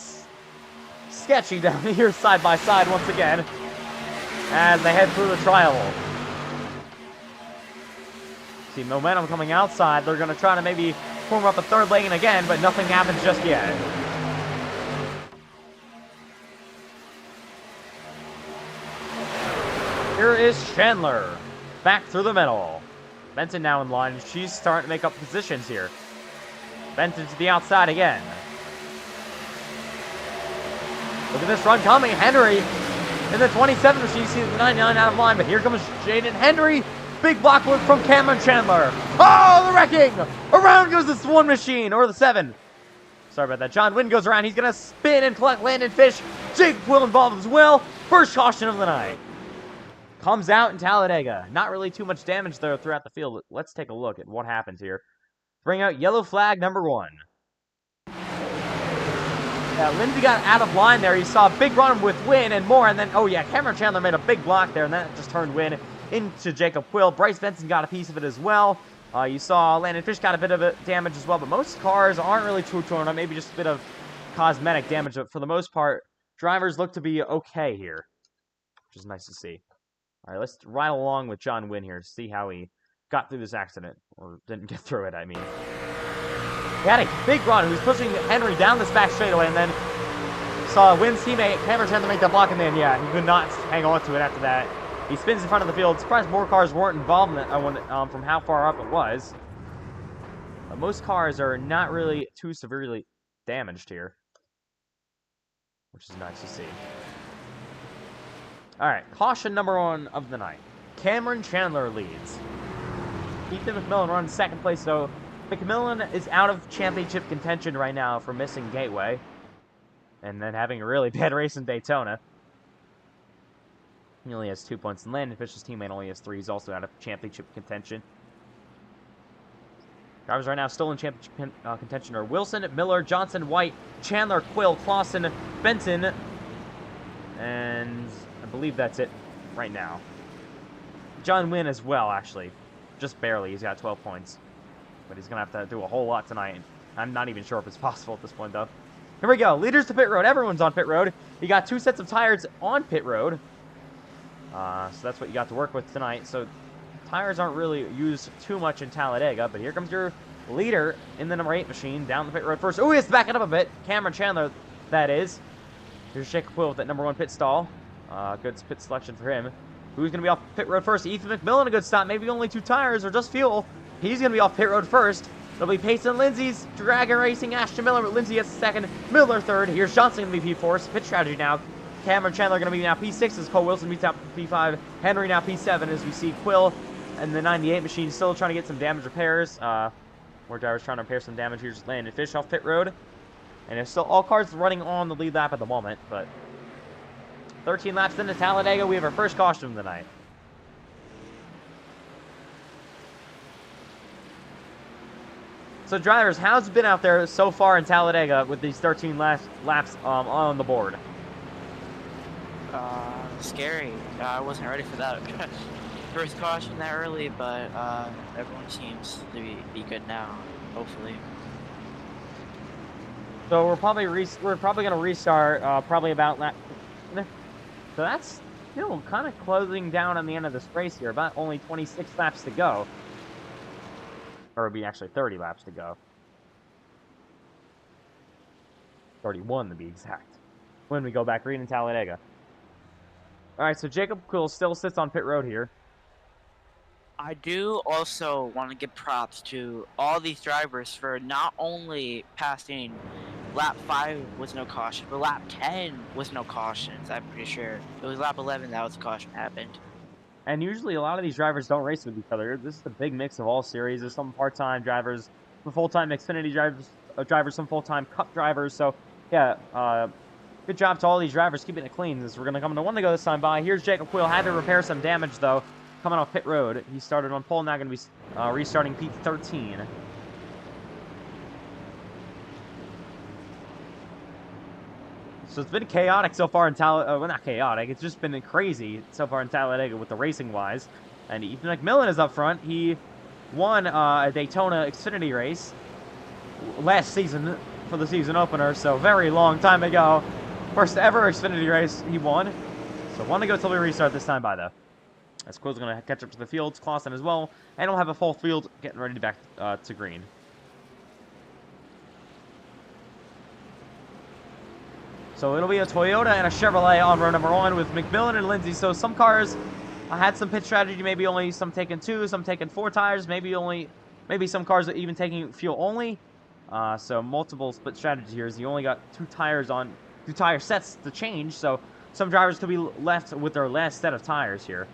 sketchy down here side by side once again as they head through the trial. See momentum coming outside. They're going to try to maybe form up a third lane again, but nothing happens just yet. Here is Chandler. Back through the middle. Benson now in line. She's starting to make up positions here. Benson to the outside again. Look at this run coming. Henry in the 27 machine. You see the 99 out of line, but here comes Jaden Henry. Big block work from Cameron Chandler. Oh, the wrecking! Around goes this one machine, or the 7. Sorry about that. John Wynn goes around. He's going to spin and collect Landon Fish. Jake Quill involved as well. First caution of the night. Comes out in Talladega. Not really too much damage there throughout the field. Let's take a look at what happens here. Bring out yellow flag number 1. Yeah, Lindsay got out of line there. You saw a big run with Wynn and more. And then, oh yeah, Cameron Chandler made a big block there. And that just turned Wynn into Jacob Quill. Bryce Benson got a piece of it as well. You saw Landon Fish got a bit of damage as well. But most cars aren't really too torn up. Maybe just a bit of cosmetic damage. But for the most part, drivers look to be okay here. Which is nice to see. All right, let's ride along with John Wynn here to see how he got through this accident. Or didn't get through it, I mean. He had a big run. He was pushing Henry down this back straightaway, and then saw Wynn's teammate Cameron Chandler make that block, and then, yeah, he could not hang on to it after that. He spins in front of the field. Surprised more cars weren't involved in that from how far up it was. But most cars are not really too severely damaged here, which is nice to see. All right, caution number 1 of the night. Cameron Chandler leads. Ethan McMillan runs second place, though. McMillan is out of championship contention right now for missing Gateway. And then having a really bad race in Daytona. He only has 2 points. And Landon Fish's teammate only has 3. He's also out of championship contention. Drivers right now still in championship contention are Wilson, Miller, Johnson, White, Chandler, Quill, Clausen, Benson. And I believe that's it right now. John Wynn as well, actually. Just barely. He's got 12 points. But he's going to have to do a whole lot tonight. I'm not even sure if it's possible at this point, though. Here we go. Leaders to pit road. Everyone's on pit road. You got 2 sets of tires on pit road. So that's what you got to work with tonight. So tires aren't really used too much in Talladega. But here comes your leader in the number 8 machine down the pit road first. Oh, he has to back it up a bit. Cameron Chandler, that is. Here's Jacob Quill with that number 1 pit stall. Good pit selection for him. Who's going to be off pit road first? Ethan McMillan, a good stop. Maybe only 2 tires or just fuel. He's going to be off pit road first. It'll be Payson Lindsay's Dragon Racing, Ashton Miller, but Lindsay gets second, Miller third. Here's Johnson going to be P4. Pit strategy now. Cameron Chandler going to be now P6 as Cole Wilson beats out P5. Henry now P7 as we see Quill and the 98 machine still trying to get some damage repairs. More drivers trying to repair some damage. Here's Landon Fish off pit road. And there's still all cars running on the lead lap at the moment, but 13 laps into Talladega, we have our first caution of the night. So drivers, how's it been out there so far in Talladega with these 13 laps on the board? Scary. I wasn't ready for that. first caution that early, but everyone seems to be good now, hopefully. So we're probably gonna restart probably about that. So that's still kind of closing down on the end of this race here. About only 26 laps to go, or it'd be actually 30 laps to go. 31 to be exact. When we go back green in Talladega. All right, so Jacob Quill still sits on pit road here. I do also want to give props to all these drivers for not only passing lap 5 was no caution, but lap 10 was no cautions. I'm pretty sure it was lap 11 that was a caution happened. And usually a lot of these drivers don't race with each other. This is a big mix of all series. There's some part-time drivers, some full-time Xfinity drivers, some full-time Cup drivers. So yeah, good job to all these drivers keeping it clean. As we're gonna come to one to go this time by. Here's Jacob Quill. Had to repair some damage though. Coming off pit road, he started on pole. Now going to be restarting P13. So it's been chaotic so far in Talladega. Well, not chaotic. It's just been crazy so far in Talladega with the racing-wise. And Ethan McMillan is up front. He won a Daytona Xfinity race last season for the season opener. So very long time ago. First ever Xfinity race he won. So one to go till we restart this time by though. As Quill's going to catch up to the fields, Clausen as well, and we'll have a full field getting ready to back to green. So it'll be a Toyota and a Chevrolet on row number 1 with McMillan and Lindsay. So some cars had some pit strategy, maybe only some taking 2, some taking 4 tires, maybe some cars are even taking fuel only. So multiple split strategy here. You only got 2 tire sets to change, so some drivers could be left with their last set of tires here.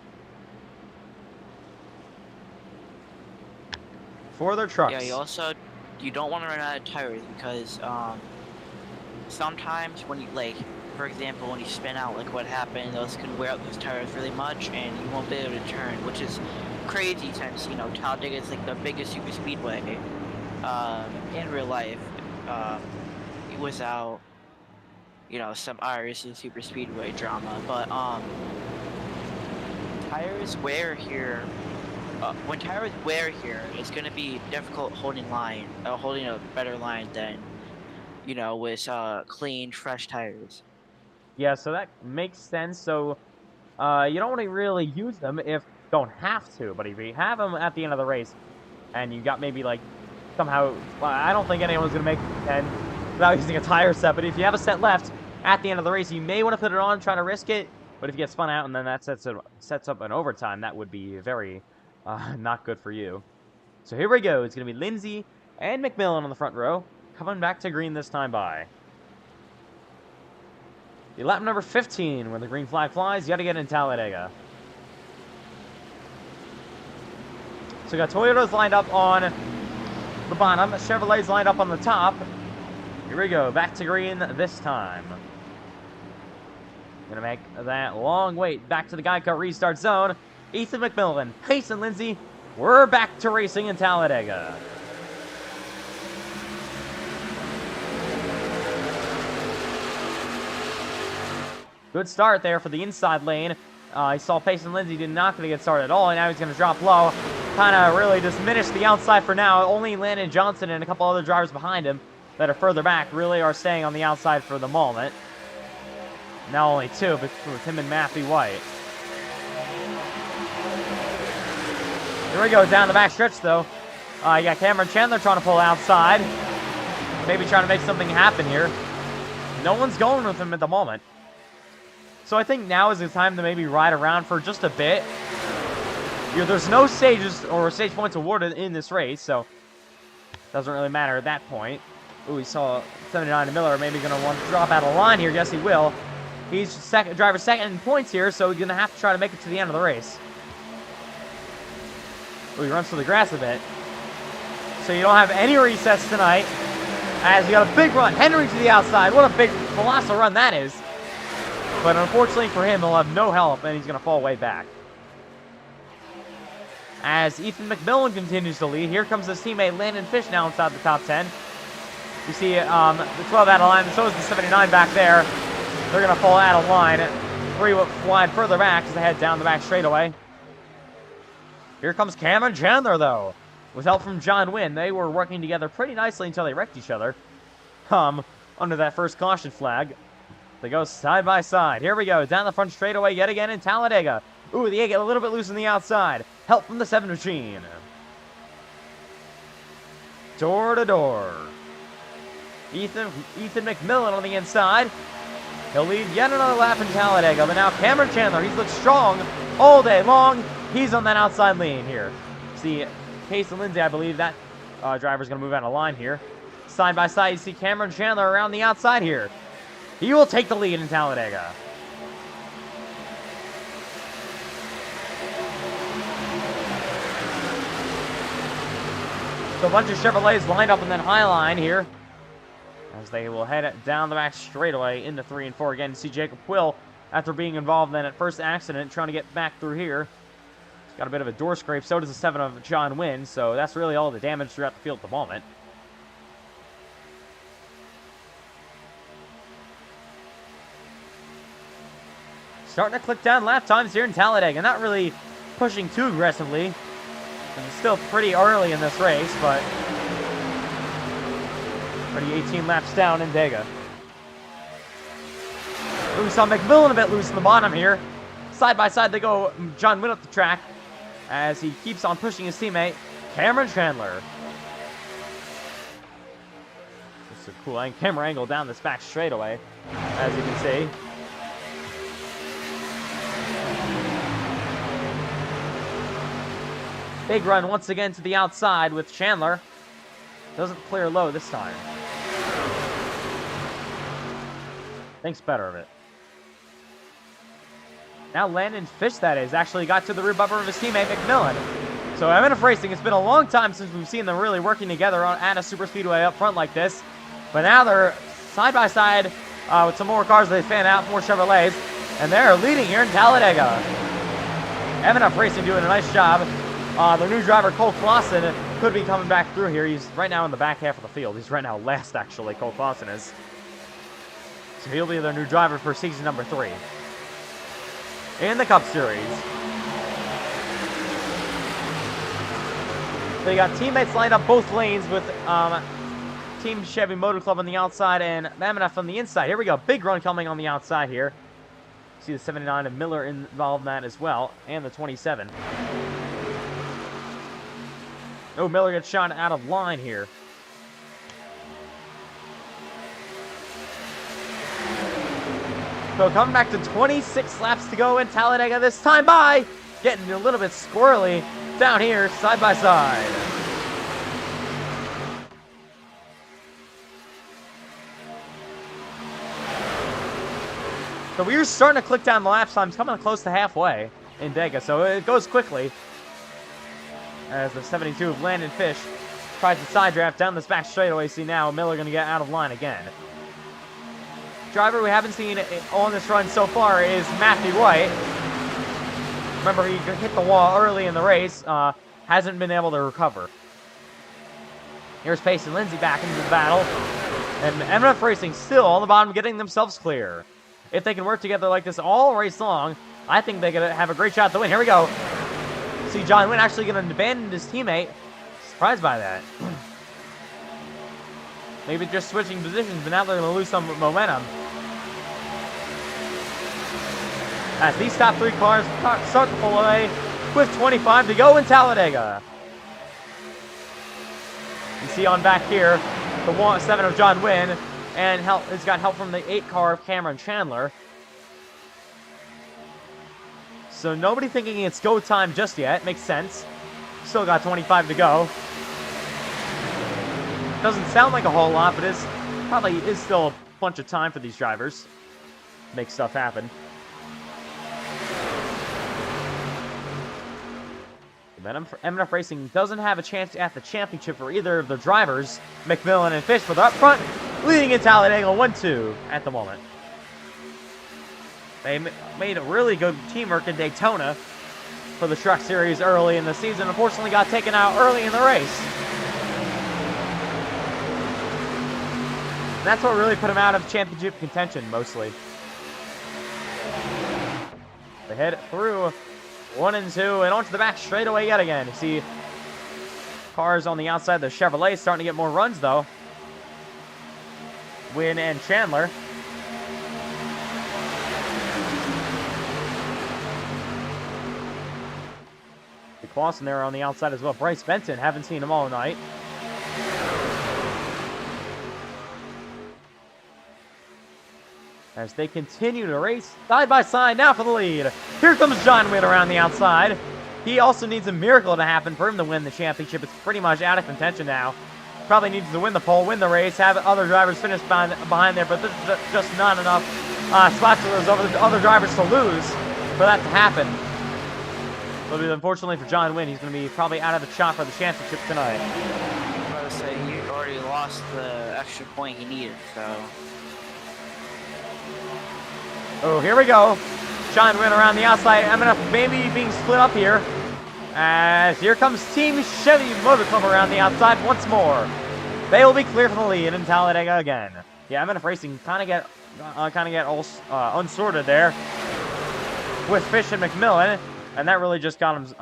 For their trucks. Yeah, you don't want to run out of tires because sometimes when you, like, for example, when you spin out, like what happened, those can wear out those tires really much and you won't be able to turn, which is crazy since, you know, Talladega is like the biggest super speedway in real life without, you know, some iRacing super speedway drama. But tires wear here. When tires wear here, it's going to be difficult holding a better line than, you know, with clean, fresh tires. Yeah, so that makes sense. So you don't want to really use them if you don't have to, but if you have them at the end of the race, and you got maybe like somehow, well, I don't think anyone's going to make 10 without using a tire set, but if you have a set left at the end of the race, you may want to put it on, try to risk it, but if you get spun out and then that sets up an overtime, that would be very not good for you. So here we go. It's going to be Lindsay and McMillan on the front row, coming back to green this time by. The lap number 15, when the green flag flies, you got to get in Talladega. So we got Toyotas lined up on the bottom, Chevrolet's lined up on the top. Here we go, back to green this time. Gonna make that long wait back to the Geico restart zone. Ethan McMillan, Pace and Lindsay, we're back to racing in Talladega. Good start there for the inside lane. I saw Pace and Lindsay did not going to get started at all, and now he's going to drop low. Kind of really diminish the outside for now. Only Landon Johnson and a couple other drivers behind him that are further back really are staying on the outside for the moment. Now only 2, but with him and Matthew White. Here we go, down the back stretch, though. You got Cameron Chandler trying to pull outside. Maybe trying to make something happen here. No one's going with him at the moment. So I think now is the time to maybe ride around for just a bit. You know, there's no stages or stage points awarded in this race, so doesn't really matter at that point. Ooh, we saw 79 Miller maybe going to want to drop out of line here. Yes, he will. He's driver second in points here, so he's going to have to try to make it to the end of the race. Ooh, he runs through the grass a bit. So you don't have any resets tonight, as you got a big run. Henry to the outside. What a big, colossal run that is. But unfortunately for him, he'll have no help, and he's going to fall way back. As Ethan McMillan continues to lead, here comes his teammate Landon Fish now inside the top 10. You see the 12 out of line, and so is the 79 back there. They're going to fall out of line. 3 wide further back as they head down the back straightaway. Here comes Cameron Chandler, though. With help from John Wynn, they were working together pretty nicely until they wrecked each other. Under that first caution flag. They go side by side. Here we go, down the front straightaway yet again in Talladega. Ooh, the 8 get a little bit loose on the outside. Help from the 7 machine. Door to door. Ethan McMillan on the inside. He'll lead yet another lap in Talladega, but now Cameron Chandler, he's looked strong all day long. He's on that outside lane here. See, Case and Lindsay, I believe that driver's going to move out of line here. Side by side, you see Cameron Chandler around the outside here. He will take the lead in Talladega. So a bunch of Chevrolets lined up in that high line here, as they will head down the back straightaway into 3 and 4 again. You see Jacob Quill, after being involved in that first accident, trying to get back through here. He's got a bit of a door scrape. So does the 7 of John Wynn. So that's really all the damage throughout the field at the moment. Starting to click down lap times here in Talladega. Not really pushing too aggressively. And it's still pretty early in this race, but already 18 laps down in Dega. We saw McMillan a bit loose in the bottom here. Side by side they go, John Wynn up the track as he keeps on pushing his teammate, Cameron Chandler. It's a cool camera angle down this back straightaway, as you can see. Big run once again to the outside with Chandler. Doesn't clear low this time. Thinks better of it. Now Landon Fish, that is, actually got to the rear bumper of his teammate McMillan. So MNF Racing, it's been a long time since we've seen them really working together at a super speedway up front like this. But now they're side by side with some more cars they fan out, more Chevrolets. And they're leading here in Talladega. MNF Racing doing a nice job. The new driver, Cole Clausen, could be coming back through here. He's right now in the back half of the field. He's right now last, actually, Cole Clausen is. So he'll be their new driver for season number 3 in the Cup Series. They got teammates lined up both lanes with Team Chevy Motor Club on the outside and MNF on the inside. Here we go. Big run coming on the outside here. See the 79 of Miller involved in that as well, and the 27. Oh, Miller gets shot out of line here. So coming back to 26 laps to go in Talladega this time by. Getting a little bit squirrely down here, side by side. So we're starting to click down the lap times, coming close to halfway in Dega, so it goes quickly. As the 72 of Landon Fish tries to side draft down this back straightaway. See now, Miller going to get out of line again. Driver we haven't seen on this run so far is Matthew White. Remember, he hit the wall early in the race. Hasn't been able to recover. Here's Pace and Lindsay back into the battle. And MNF Racing still on the bottom, getting themselves clear. If they can work together like this all race long, I think they could have a great shot to win. Here we go. See John Wynn actually going to abandon his teammate. Surprised by that. Maybe just switching positions, but now they're going to lose some momentum. As these top 3 cars start to pull away with 25 to go in Talladega. You see on back here, the 7 of John Wynn, and it's got help from the 8 car of Cameron Chandler. So nobody thinking it's go time just yet. Makes sense. Still got 25 to go. Doesn't sound like a whole lot, but it's probably is still a bunch of time for these drivers. Make stuff happen. MNF Racing doesn't have a chance at the championship for either of their drivers, McMillan and Fish, but they're up front, leading in Talladega 1-2 at the moment. They made a really good teamwork in Daytona for the Truck Series early in the season. Unfortunately, got taken out early in the race. And that's what really put them out of championship contention, mostly. They head through 1 and 2, and onto the back straightaway yet again. You see cars on the outside. The Chevrolet starting to get more runs, though. Wynn and Chandler. Clausen there on the outside as well. Bryce Benson, haven't seen him all night. As they continue to race side by side now for the lead. Here comes John Wynn around the outside. He also needs a miracle to happen for him to win the championship. It's pretty much out of contention now. Probably needs to win the pole, win the race, have other drivers finish behind there, but this is just not enough spots for those other drivers to lose for that to happen. But unfortunately for John Wynn, he's going to be probably out of the shot for the championship tonight. I was about to say, he already lost the extra point he needed, so... Oh, here we go. John Wynn around the outside. MNF maybe being split up here. As here comes Team Chevy Motor Club around the outside once more. They will be clear for the lead in Talladega again. Yeah, MNF Racing kind of get all unsorted there with Fish and McMillan. And that really just got him,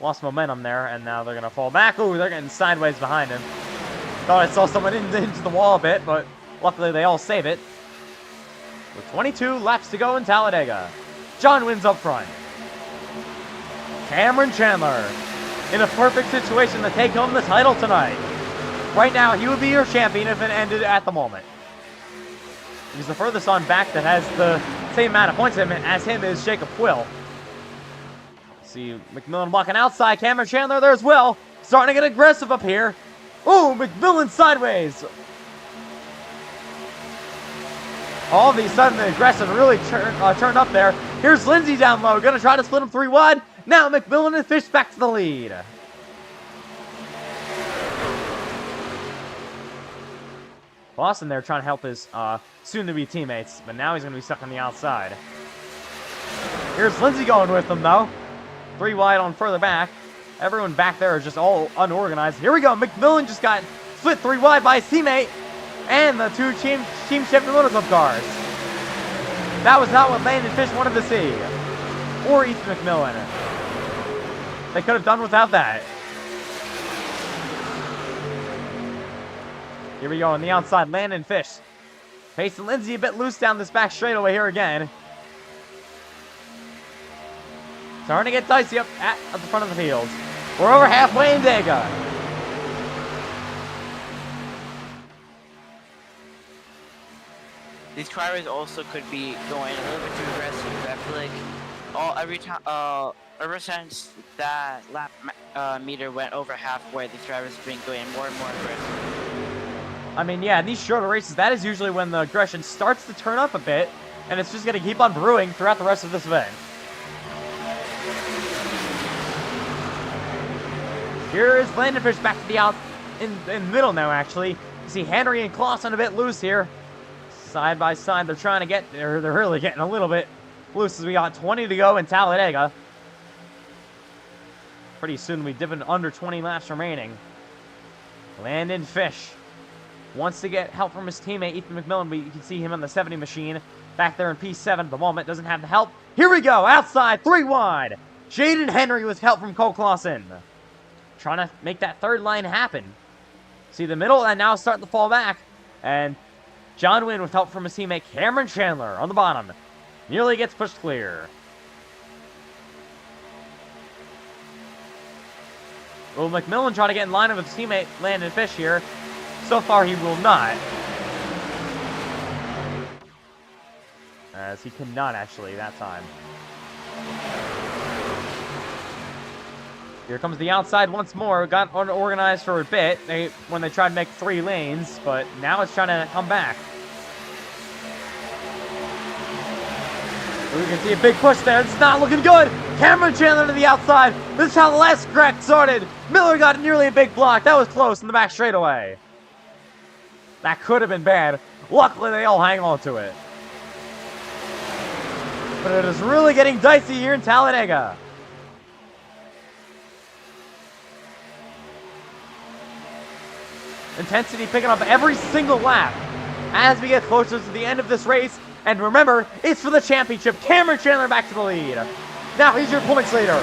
lost momentum there, and now they're going to fall back. Ooh, they're getting sideways behind him. Thought I saw someone into the wall a bit, but luckily they all save it. With 22 laps to go in Talladega. John Wynn's up front. Cameron Chandler in a perfect situation to take home the title tonight. Right now, he would be your champion if it ended at the moment. He's the furthest on back that has the same amount of points as him is Jacob Quill. See McMillan walking outside. Cameron Chandler there as well. Starting to get aggressive up here. Ooh, McMillan sideways. All of a sudden, the aggressive really turned up there. Here's Lindsay down low. Going to try to split him 3 wide. Now McMillan and Fish back to the lead. Boston there trying to help his soon-to-be teammates, but now he's going to be stuck on the outside. Here's Lindsay going with them, though. 3 wide on further back. Everyone back there is just all unorganized. Here we go. McMillan just got split 3 wide by his teammate and the 2 Team Chevy Motor Club cars. That was not what Landon Fish wanted to see. Or Ethan McMillan. They could have done without that. Here we go on the outside. Landon Fish facing Lindsay a bit loose down this back straightaway here again. Starting to get dicey up at the front of the field. We're over halfway in Dega. These drivers also could be going a little bit too aggressive. I feel like ever since that lap meter went over halfway, these drivers have been going more and more aggressive. I mean, yeah, in these shorter races, that is usually when the aggression starts to turn up a bit, and it's just going to keep on brewing throughout the rest of this event. Here is Landon Fish back to the in the middle now, actually. You see Henry and Clausen a bit loose here. Side by side, they're trying to get there. They're really getting a little bit loose as we got 20 to go in Talladega. Pretty soon we dip in under 20 laps remaining. Landon Fish wants to get help from his teammate, Ethan McMillan. You can see him on the 70 machine back there in P7 at the moment. Doesn't have the help. Here we go. Outside, 3 wide. Jaden Henry with help from Cole Clausen. Trying to make that third line happen. See the middle and now starting to fall back. And John Wynn with help from his teammate Cameron Chandler on the bottom. Nearly gets pushed clear. Will McMillan try to get in line with his teammate Landon Fish here? So far he will not. As he cannot actually that time. Here comes the outside once more. Got unorganized for a bit when they tried to make 3 lanes, but now it's trying to come back. We can see a big push there. It's not looking good. Cameron Chandler to the outside. This is how the last crack started. Miller got nearly a big block. That was close in the back straightaway. That could have been bad. Luckily, they all hang on to it. But it is really getting dicey here in Talladega. Intensity picking up every single lap as we get closer to the end of this race. And remember, it's for the championship. Cameron Chandler back to the lead. Now he's your points leader.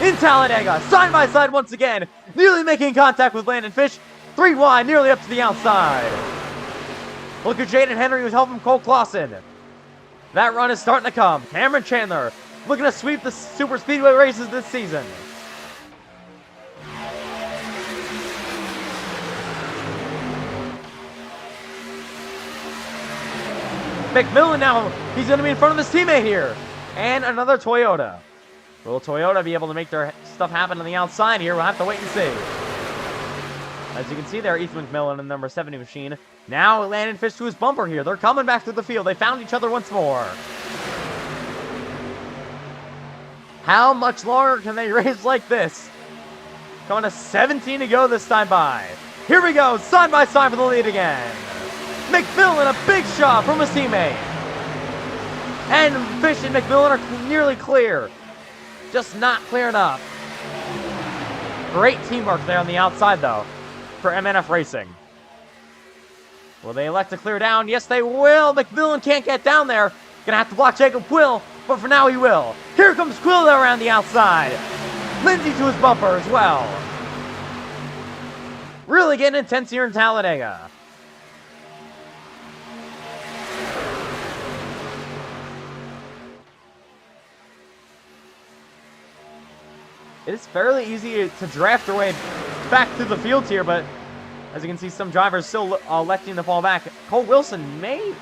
In Talladega, side by side once again, nearly making contact with Landon Fish. 3 wide, nearly up to the outside. Look at Jaden Henry who's helping Cole Clausen. That run is starting to come. Cameron Chandler looking to sweep the super speedway races this season. McMillan now, he's going to be in front of his teammate here. And another Toyota. Will Toyota be able to make their stuff happen on the outside here? We'll have to wait and see. As you can see there, Ethan McMillan in number 70 machine. Now Landon Fish to his bumper here. They're coming back through the field. They found each other once more. How much longer can they race like this? Coming to 17 to go this time by. Here we go, side by side for the lead again. McMillan, a big shot from his teammate. And Fish and McMillan are nearly clear. Just not clear enough. Great teamwork there on the outside, though, for MNF Racing. Will they elect to clear down? Yes, they will. McMillan can't get down there. Gonna have to block Jacob Quill, but for now he will. Here comes Quill around the outside. Lindsay to his bumper as well. Really getting intense here in Talladega. It is fairly easy to draft your way back through the fields here, but as you can see, some drivers still electing to fall back. Cole Wilson may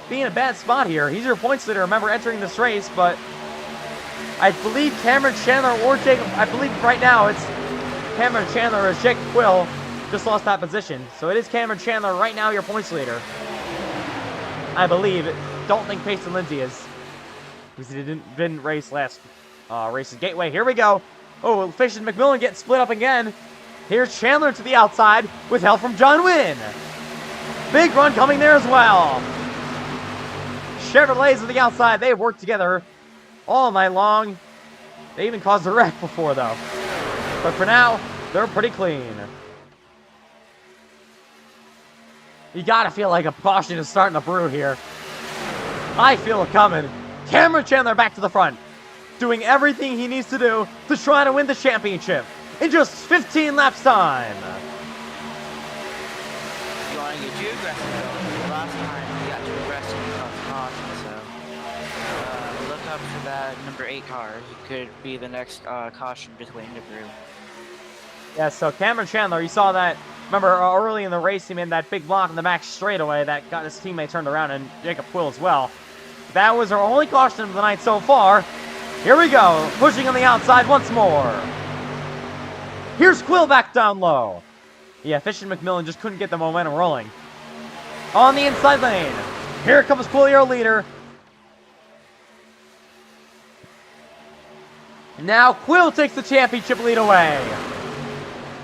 be in a bad spot here. He's your points leader, remember, entering this race, but I believe Cameron Chandler or Jacob, I believe right now it's Cameron Chandler as Jacob Quill just lost that position. So it is Cameron Chandler right now your points leader. I believe. Don't think Payson Lindsay is, because he didn't race last race's Gateway. Here we go. Oh, Fish and McMillan getting split up again. Here's Chandler to the outside with help from John Wynn. Big run coming there as well. Chevrolets to the outside. They have worked together all night long. They even caused a wreck before, though. But for now, they're pretty clean. You gotta feel like a caution is starting to brew here. I feel it coming. Cameron Chandler back to the front, doing everything he needs to do to try to win the championship in just 15 laps time. You want to get too aggressive, though. Last time we got too aggressive and caution, so look up for that number 8 car. He could be the next caution between the group. Yeah, so Cameron Chandler, you saw that, remember early in the race he made that big block in the back straightaway that got his teammate turned around, and Jacob Quill as well. That was our only caution of the night so far. Here we go, pushing on the outside once more. Here's Quill back down low. Yeah, Fish and McMillan just couldn't get the momentum rolling. On the inside lane, here comes Quill, your leader. Now Quill takes the championship lead away.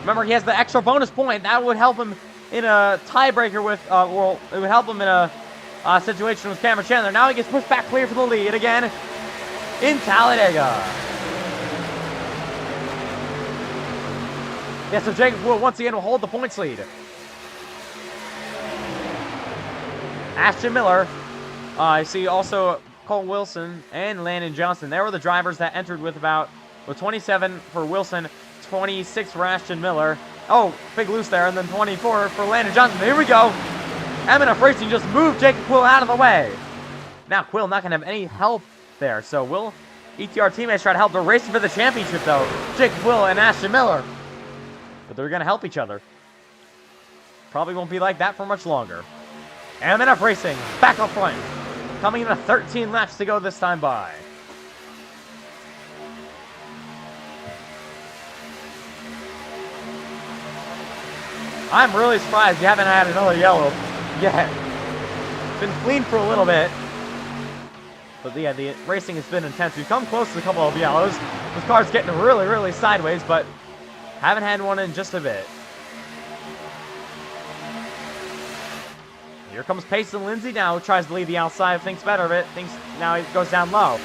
Remember, he has the extra bonus point. That would help him in a tiebreaker with, well, it would help him in a situation with Cameron Chandler. Now he gets pushed back clear for the lead again in Talladega. Yeah, so Jacob will once again hold the points lead. Ashton Miller. I see also Cole Wilson and Landon Johnson. They were the drivers that entered with 27 for Wilson, 26 for Ashton Miller. Oh, big loose there, and then 24 for Landon Johnson. Here we go. MNF Racing just moved Jacob Quill out of the way. Now Quill not going to have any help there, so will ETR teammates try to help. They're racing for the championship, though. Jacob Quill and Ashton Miller. But they're going to help each other. Probably won't be like that for much longer. MNF Racing back up front. Coming in 13 laps to go this time by. I'm really surprised you haven't had another yellow yet. Been clean for a little bit. But yeah, the racing has been intense. We've come close to a couple of yellows. This car's getting really, really sideways, but haven't had one in just a bit. Here comes Payson Lindsay now, tries to lead the outside, thinks better of it, thinks now he goes down low.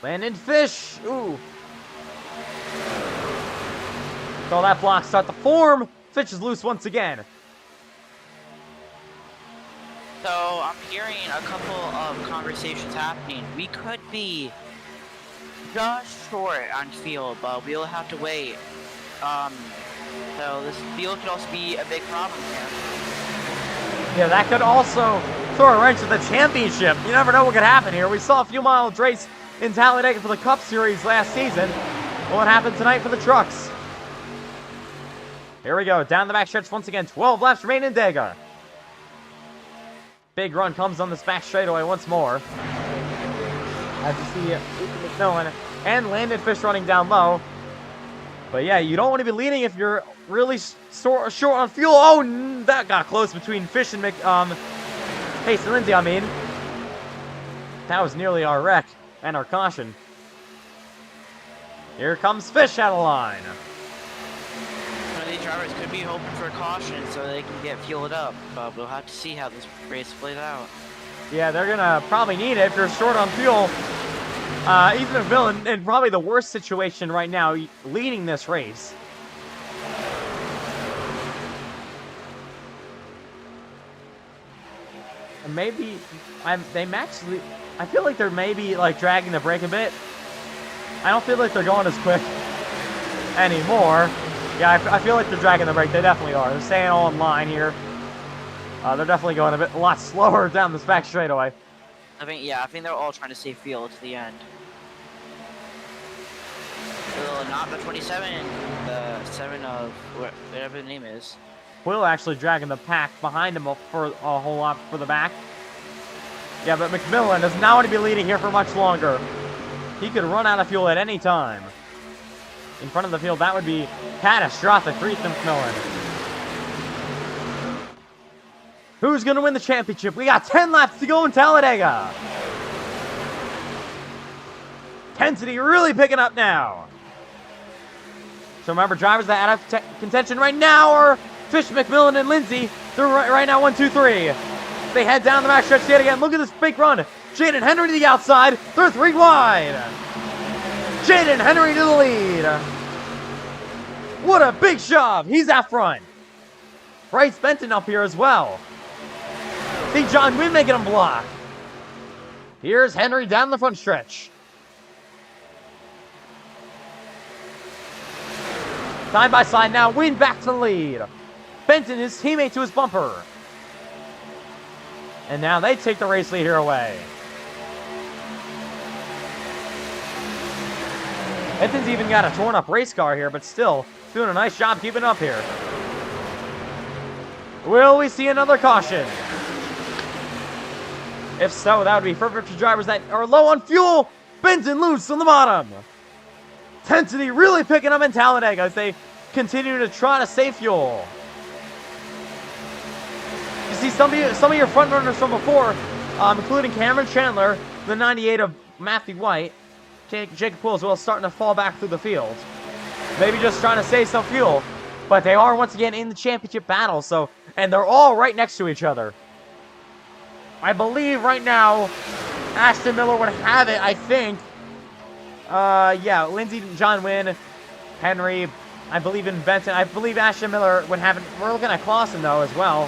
Landon Fish, ooh. So that block start to form. Fish is loose once again. So I'm hearing a couple of conversations happening. We could be just short on field, but we'll have to wait. So this field could also be a big problem here. Yeah, that could also throw a wrench at the championship. You never know what could happen here. We saw a few miles race in Talladega for the Cup Series last season. What happened tonight for the trucks? Here we go, down the back stretch once again. 12 laps remain in Dega. Big run comes on this back straightaway once more. As you see McMillan and Landon Fish running down low. But yeah, you don't want to be leading if you're really short on fuel. Oh, that got close between Fish and Pace and Lindsay, I mean. That was nearly our wreck and our caution. Here comes Fish out of line. One of these drivers could be hoping for a caution so they can get fueled up, but we'll have to see how this race plays out. Yeah, they're gonna probably need it if you're short on fuel. Ethan McMillan in probably the worst situation right now, leading this race. And maybe I feel like they're maybe like dragging the brake a bit. I don't feel like they're going as quick anymore. Yeah, I feel like they're dragging the brake. They definitely are. They're staying all in line here. They're definitely going a lot slower down this back straightaway. I think they're all trying to save fuel to the end. So not the 27, the 7 of whatever the name is. Will actually dragging the pack behind him for a whole lot for the back. Yeah, but McMillan does not want to be leading here for much longer. He could run out of fuel at any time. In front of the field, that would be catastrophic for Ethan McMillan. Who's going to win the championship? We got 10 laps to go in Talladega. Intensity really picking up now. So remember, drivers that out of contention right now are Fish, McMillan, and Lindsay. They're right now 1, 2, 3. They head down the back stretch yet again. Look at this big run. Jaden Henry to the outside. They're 3 wide. Jaden Henry to the lead. What a big shove. He's out front. Bryce Benton up here as well. See John Wynn making him block. Here's Henry down the front stretch. Side by side now. Wynn back to the lead. Benton, his teammate, to his bumper. And now they take the race lead here away. Benton's even got a torn up race car here, but still doing a nice job keeping up here. Will we see another caution? If so, that would be perfect for drivers that are low on fuel. Benton loose on the bottom. Intensity really picking up in Talladega as they continue to try to save fuel. You see some of your front runners from before, including Cameron Chandler, the 98 of Matthew White, Jacob Poole as well, starting to fall back through the field. Maybe just trying to save some fuel, but they are once again in the championship battle. So, and they're all right next to each other. I believe right now, Ashton Miller would have it. I think. Yeah, Lindsay, John Wynn, Henry. I believe in Benton. I believe Ashton Miller would have it. We're looking at Clausen though as well.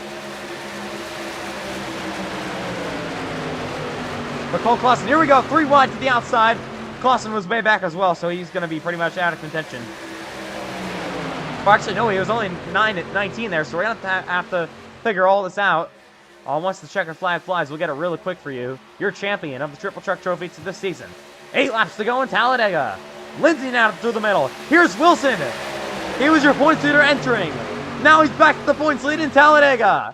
But Cole Clausen, here we go, 3 wide to the outside. Clausen was way back as well, so he's going to be pretty much out of contention. Well, actually, no, he was only 19 there, so we're going to have to figure all this out. Once the checker flag flies, we'll get it really quick for you. Your champion of the Triple Truck Trophy to this season. 8 laps to go in Talladega. Lindsay now through the middle. Here's Wilson. He was your points leader entering. Now he's back to the points lead in Talladega.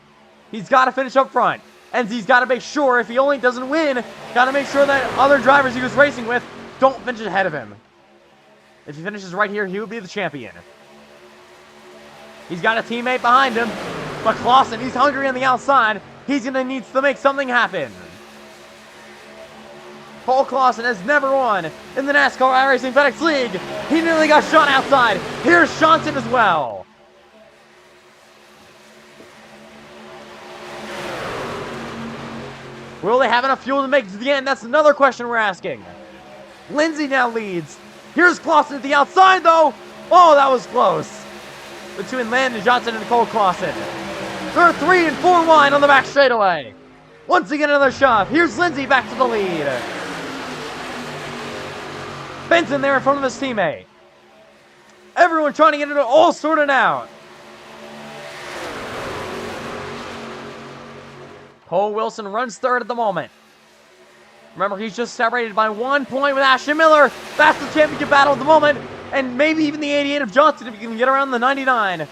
He's got to finish up front. And he's got to make sure, if he only doesn't win, got to make sure that other drivers he was racing with don't finish ahead of him. If he finishes right here, he would be the champion. He's got a teammate behind him. But Clausen, he's hungry on the outside. He's going to need to make something happen. Cole Clausen has never won in the NASCAR iRacing FedEx League. He nearly got shot outside. Here's Johnson as well. Will they have enough fuel to make it to the end? That's another question we're asking. Lindsay now leads. Here's Clausen at the outside, though. Oh, that was close. Between Landon Johnson and Cole Clausen. They're 3 and 4 wide on the back straightaway. Once again, another shot. Here's Lindsay back to the lead. Benson there in front of his teammate. Everyone trying to get it all sorted out. Cole Wilson runs third at the moment. Remember, he's just separated by 1 point with Ashton Miller. That's the championship battle at the moment. And maybe even the 88 of Johnson if he can get around the 99.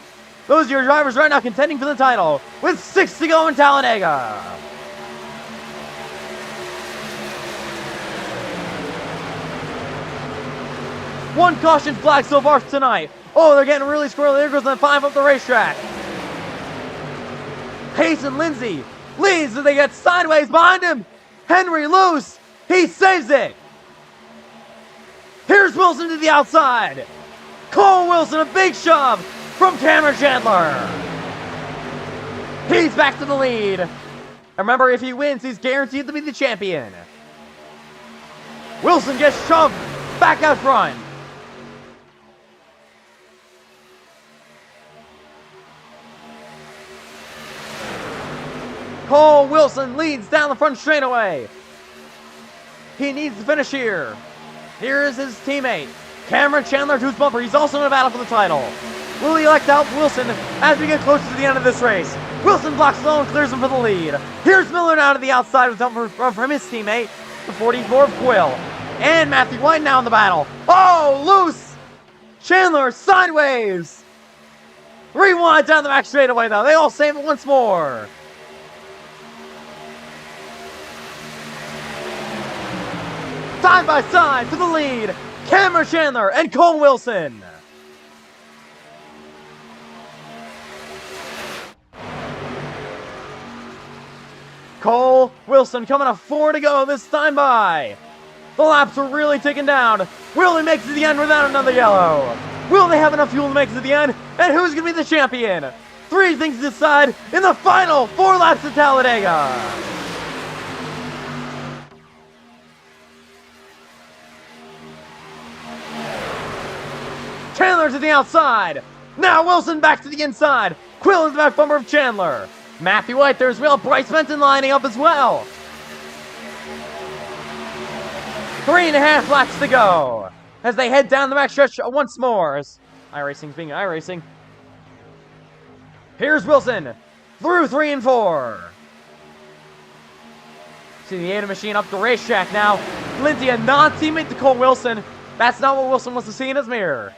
Those are your drivers right now contending for the title with 6 to go in Talladega. One caution flag so far tonight. Oh, they're getting really squirrely. There goes the 5 up the racetrack. Pace and Lindsay leads as they get sideways behind him. Henry loose. He saves it. Here's Wilson to the outside. Cole Wilson, a big shove from Cameron Chandler. He's back to the lead. And remember, if he wins, he's guaranteed to be the champion. Wilson gets shoved back out front. Cole Wilson leads down the front straightaway. He needs to finish here. Here is his teammate, Cameron Chandler, who's bumper. He's also in a battle for the title. Will he elect out Wilson as we get closer to the end of this race? Wilson blocks low and clears him for the lead. Here's Miller now to the outside with help from his teammate, the 44 of Quill. And Matthew White now in the battle. Oh, loose! Chandler sideways! Rewind down the back straightaway though. They all save it once more. Side by side for the lead, Cameron Chandler and Cole Wilson. Cole Wilson coming up 4 to go this time by. The laps are really ticking down. Will he make it to the end without another yellow? Will they have enough fuel to make it to the end? And who's going to be the champion? 3 things to decide in the final 4 laps of Talladega. Chandler to the outside. Now Wilson back to the inside. Quill is the back bumper of Chandler. Matthew White there as well. Bryce Benton lining up as well. 3.5 laps to go as they head down the backstretch once more. iRacing being iRacing. Here's Wilson through 3 and 4. See the Ada machine up the racetrack now. Lindsay, a non-teammate to Cole Wilson. That's not what Wilson wants to see in his mirror.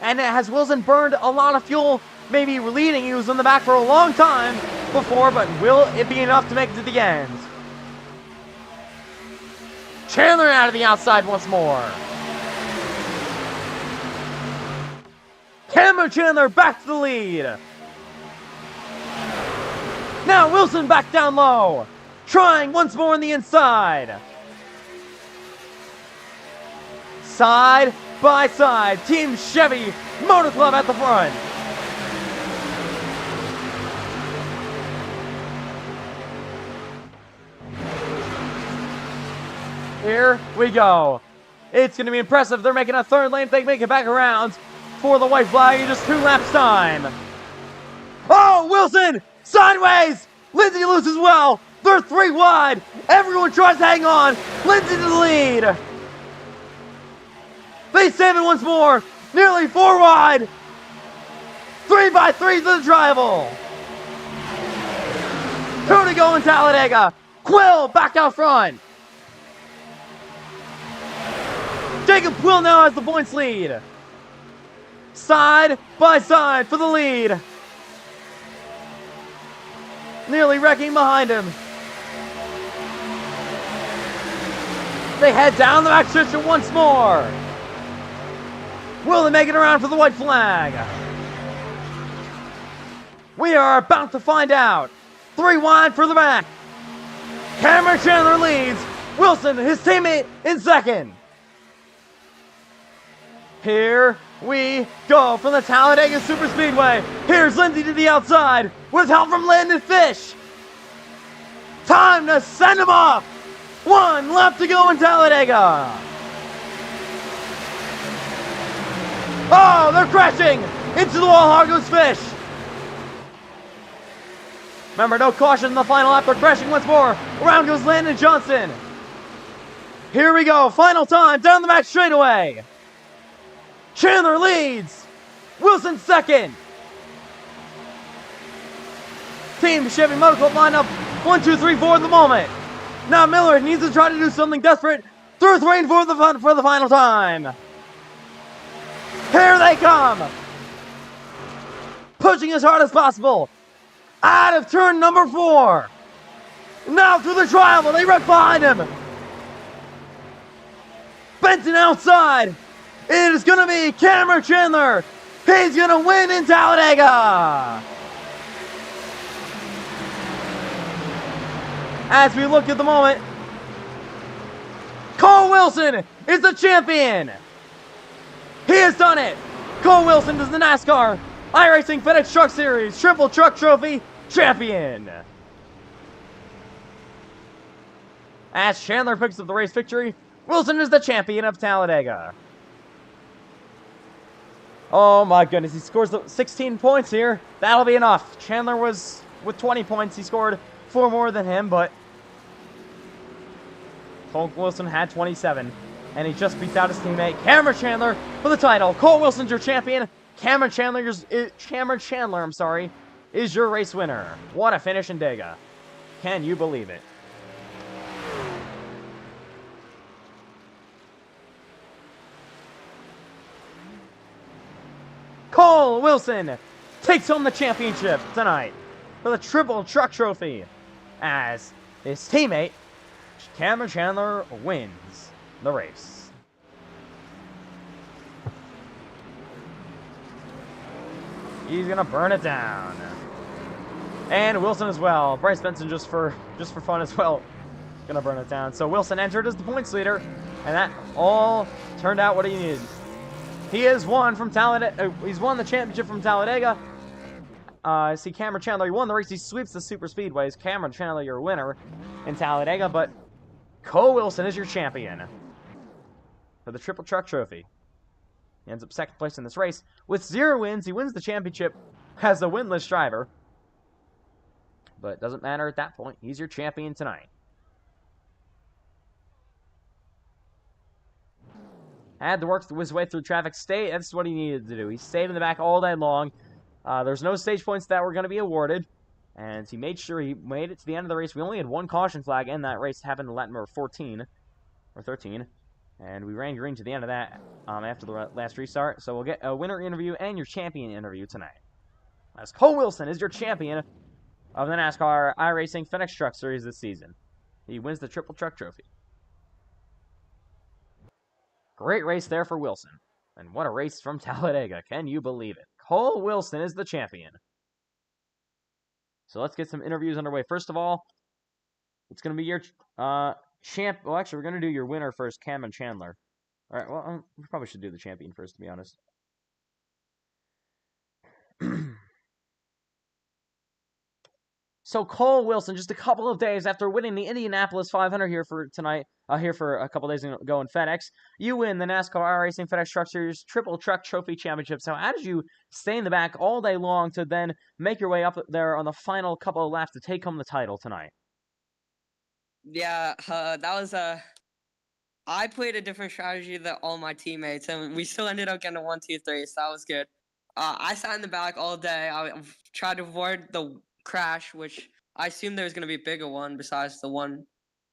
And has Wilson burned a lot of fuel? Maybe leading. He was in the back for a long time before, but will it be enough to make it to the end? Chandler out of the outside once more. Cameron Chandler back to the lead. Now Wilson back down low. Trying once more on the inside. Side by side, Team Chevy Motor Club at the front. Here we go. It's going to be impressive. They're making a third lane. They make it back around for the white flag in just 2 laps time. Oh, Wilson sideways. Lindsay loose as well. They're 3 wide. Everyone tries to hang on. Lindsay to the lead. They save it once more. Nearly 4 wide. 3 by 3 to the tribal. 2 to go in Talladega. Quill back out front. Jacob Quill now has the points lead. Side by side for the lead. Nearly wrecking behind him. They head down the back stretch once more. Will they make it around for the white flag? We are about to find out. 3 wide for the back. Cameron Chandler leads. Wilson, his teammate, in second. Here we go from the Talladega Superspeedway. Here's Lindsay to the outside with help from Landon Fish. Time to send him off. 1 lap to go in Talladega. Oh, they're crashing into the wall. Hard goes Fish. Remember, no caution in the final lap. They're crashing once more. Around goes Landon Johnson. Here we go. Final time down the back straightaway. Chandler leads. Wilson second. Team Chevy Motor Club lineup 1, 2, 3, 4 at the moment. Now Miller needs to try to do something desperate. Through rain for the final time. Here they come. Pushing as hard as possible. Out of turn number 4. Now through the triangle, they wreck behind him. Benton outside. It is going to be Cameron Chandler. He's going to win in Talladega. As we look at the moment, Cole Wilson is the champion. He has done it. Cole Wilson is the NASCAR iRacing FedEx Truck Series Triple Truck Trophy champion. As Chandler picks up the race victory, Wilson is the champion of Talladega. Oh my goodness, he scores 16 points here. That'll be enough. Chandler was with 20 points. He scored 4 more than him, but Cole Wilson had 27, and he just beats out his teammate Cameron Chandler for the title. Cole Wilson's your champion. Cameron Chandler, is your race winner. What a finish in Dega. Can you believe it? Cole Wilson takes home the championship tonight for the Triple Truck Trophy as his teammate Cameron Chandler wins the race. He's gonna burn it down. And Wilson as well. Bryce Benson just for fun as well. Gonna burn it down. So Wilson entered as the points leader, and that all turned out what he needed. He has won from Talladega. He's won the championship from Talladega. See Cameron Chandler, he won the race. He sweeps the super speedways. Cameron Chandler, your winner in Talladega, but Cole Wilson is your champion for the Triple Truck Trophy. He ends up second place in this race with 0 wins. He wins the championship as a winless driver, but it doesn't matter at that point. He's your champion tonight. Had to work his way through traffic. That's what he needed to do. He stayed in the back all day long. There's no stage points that were going to be awarded, and he made sure he made it to the end of the race. We only had 1 caution flag in that race. It happened in lap number 14 or 13, and we ran green to the end of that after the last restart. So we'll get a winner interview and your champion interview tonight. As Cole Wilson is your champion of the NASCAR iRacing FedEx Truck Series this season. He wins the Triple Truck Trophy. Great race there for Wilson. And what a race from Talladega. Can you believe it? Cole Wilson is the champion. So let's get some interviews underway. First of all, it's going to be your champ. Well, actually, we're going to do your winner first, Cameron Chandler. All right, well, we probably should do the champion first, to be honest. So Cole Wilson, just a couple of days after winning the Indianapolis 500 here for tonight, here for a couple days ago in FedEx, you win the NASCAR iRacing FedEx Truck Series Triple Truck Trophy Championship. So how did you stay in the back all day long to then make your way up there on the final couple of laps to take home the title tonight? Yeah, that was I played a different strategy than all my teammates, and we still ended up getting a 1, 2, 3, so that was good. I sat in the back all day. I tried to avoid the crash, which I assumed there was going to be a bigger one besides the one.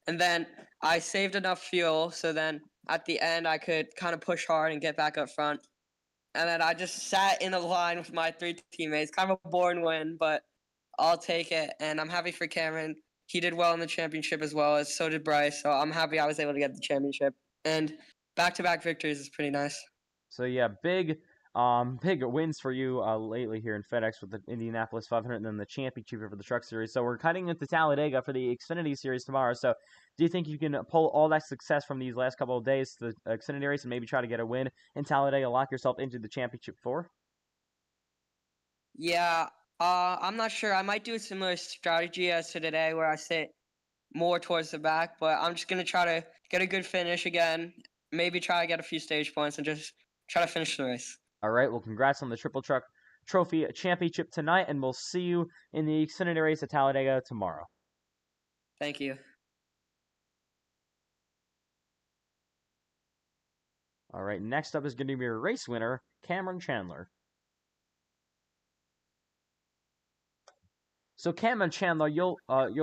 And then I saved enough fuel, so then at the end I could kind of push hard and get back up front. And then I just sat in a line with my 3 teammates. Kind of a boring win, but I'll take it. And I'm happy for Cameron. He did well in the championship as well, as so did Bryce. So I'm happy I was able to get the championship. And back-to-back victories is pretty nice. So yeah, big wins for you lately here in FedEx with the Indianapolis 500 and then the championship for the Truck Series. So we're cutting into Talladega for the Xfinity Series tomorrow. So do you think you can pull all that success from these last couple of days to the Xfinity race and maybe try to get a win in Talladega, lock yourself into the championship 4? Yeah, I'm not sure. I might do a similar strategy as to today where I sit more towards the back, but I'm just going to try to get a good finish again, maybe try to get a few stage points and just try to finish the race. All right, well, congrats on the Triple Truck Trophy Championship tonight, and we'll see you in the Xfinity race at Talladega tomorrow. Thank you. All right, next up is going to be your race winner, Cameron Chandler. So Cameron Chandler, you'll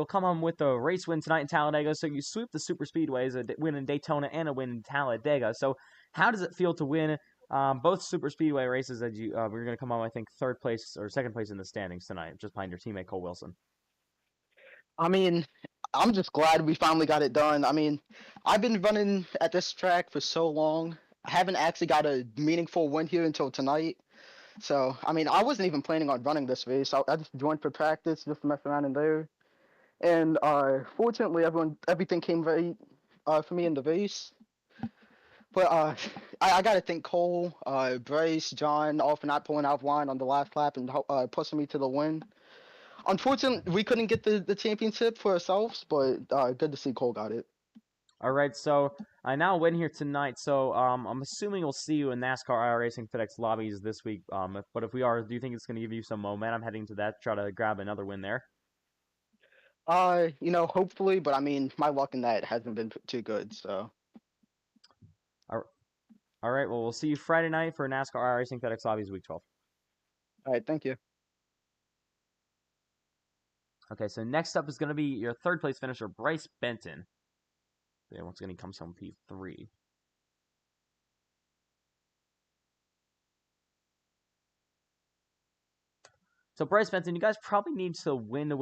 come home with the race win tonight in Talladega. So you sweep the super speedways, a win in Daytona and a win in Talladega. So how does it feel to win both super speedway races? That we're going to come home, I think, third place or second place in the standings tonight, just behind your teammate Cole Wilson. I mean, I'm just glad we finally got it done. I mean, I've been running at this track for so long. I haven't actually got a meaningful win here until tonight. So, I mean, I wasn't even planning on running this race. I just joined for practice, just to mess around in there. And fortunately, everything came right for me in the race. But I got to thank Cole, Bryce, John, all for not pulling out line on the last lap and pushing me to the win. Unfortunately, we couldn't get the championship for ourselves, but good to see Cole got it. All right, so I now win here tonight. So I'm assuming we'll see you in NASCAR iRacing FedEx lobbies this week. But if we are, do you think it's going to give you some momentum heading to that? Try to grab another win there. Hopefully, but I mean, my luck in that hasn't been too good. So. All right, well, we'll see you Friday night for NASCAR iRacing FedEx lobbies week 12. All right, thank you. Okay, so next up is going to be your third place finisher, Bryce Benton. Yeah, once again, he comes from P3. So Bryce Benton, you guys probably need to win the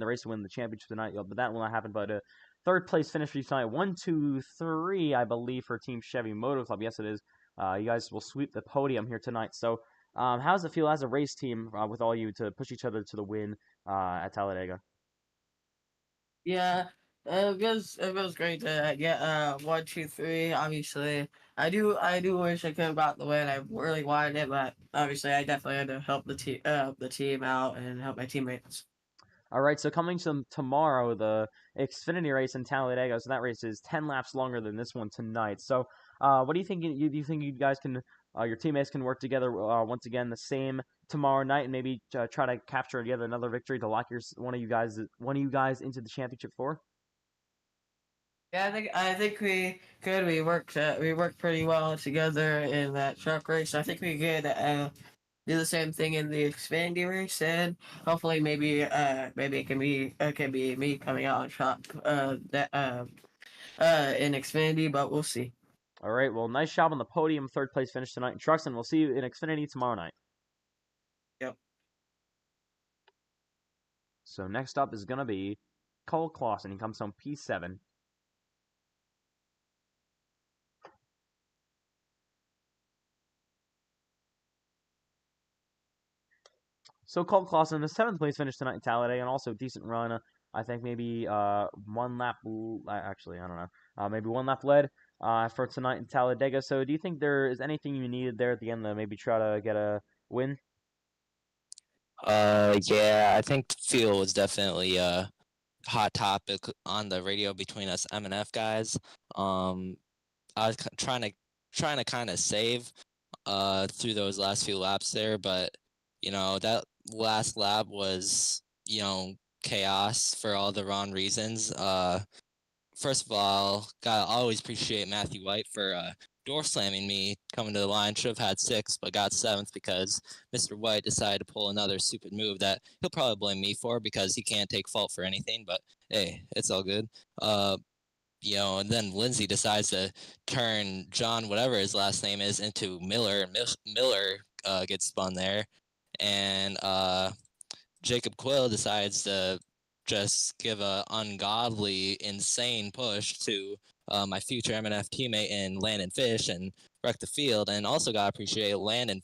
race to win the championship tonight, but that will not happen. But third place finish for you tonight, 1, 2, 3, I believe, for Team Chevy Moto Club. Yes, it is. You guys will sweep the podium here tonight. So, how does it feel as a race team with all you to push each other to the win at Talladega? Yeah, it feels great to get 1, 2, 3. Obviously, I do wish I could have got the win. I really wanted it, but obviously, I definitely had to help the team out and help my teammates. All right, so coming to tomorrow, the Xfinity race in Talladega. So that race is 10 laps longer than this one tonight. So, what do you think? Do you think you guys can, your teammates can work together once again the same tomorrow night, and maybe try to capture yet another victory to lock one of you guys into the championship four? Yeah, I think we could. We worked pretty well together in that truck race. I think we could do the same thing in the Xfinity race, and hopefully maybe it can be me coming out on top in Xfinity, but we'll see. All right, well, nice job on the podium, third place finish tonight in trucks, and we'll see you in Xfinity tomorrow night. Yep. So next up is gonna be Cole Clausen. He comes from P7. So Cole Clausen, the seventh place finish tonight in Talladega, and also a decent run. I think maybe one lap. Actually, I don't know. Maybe one lap led for tonight in Talladega. So do you think there is anything you needed there at the end to maybe try to get a win? Yeah, I think fuel was definitely a hot topic on the radio between us M&F guys. I was trying to kind of save through those last few laps there, but that last lap was chaos for all the wrong reasons. First of all, gotta always appreciate Matthew White for door slamming me coming to the line. Should have had 6th, but got 7th because Mr. White decided to pull another stupid move that he'll probably blame me for because he can't take fault for anything. But hey, it's all good. And then Lindsay decides to turn John, whatever his last name is, into Miller, and Miller gets spun there, and Jacob Quill decides to just give a ungodly, insane push to my future MNF teammate in Landon Fish and wreck the field. And also got to appreciate not Landon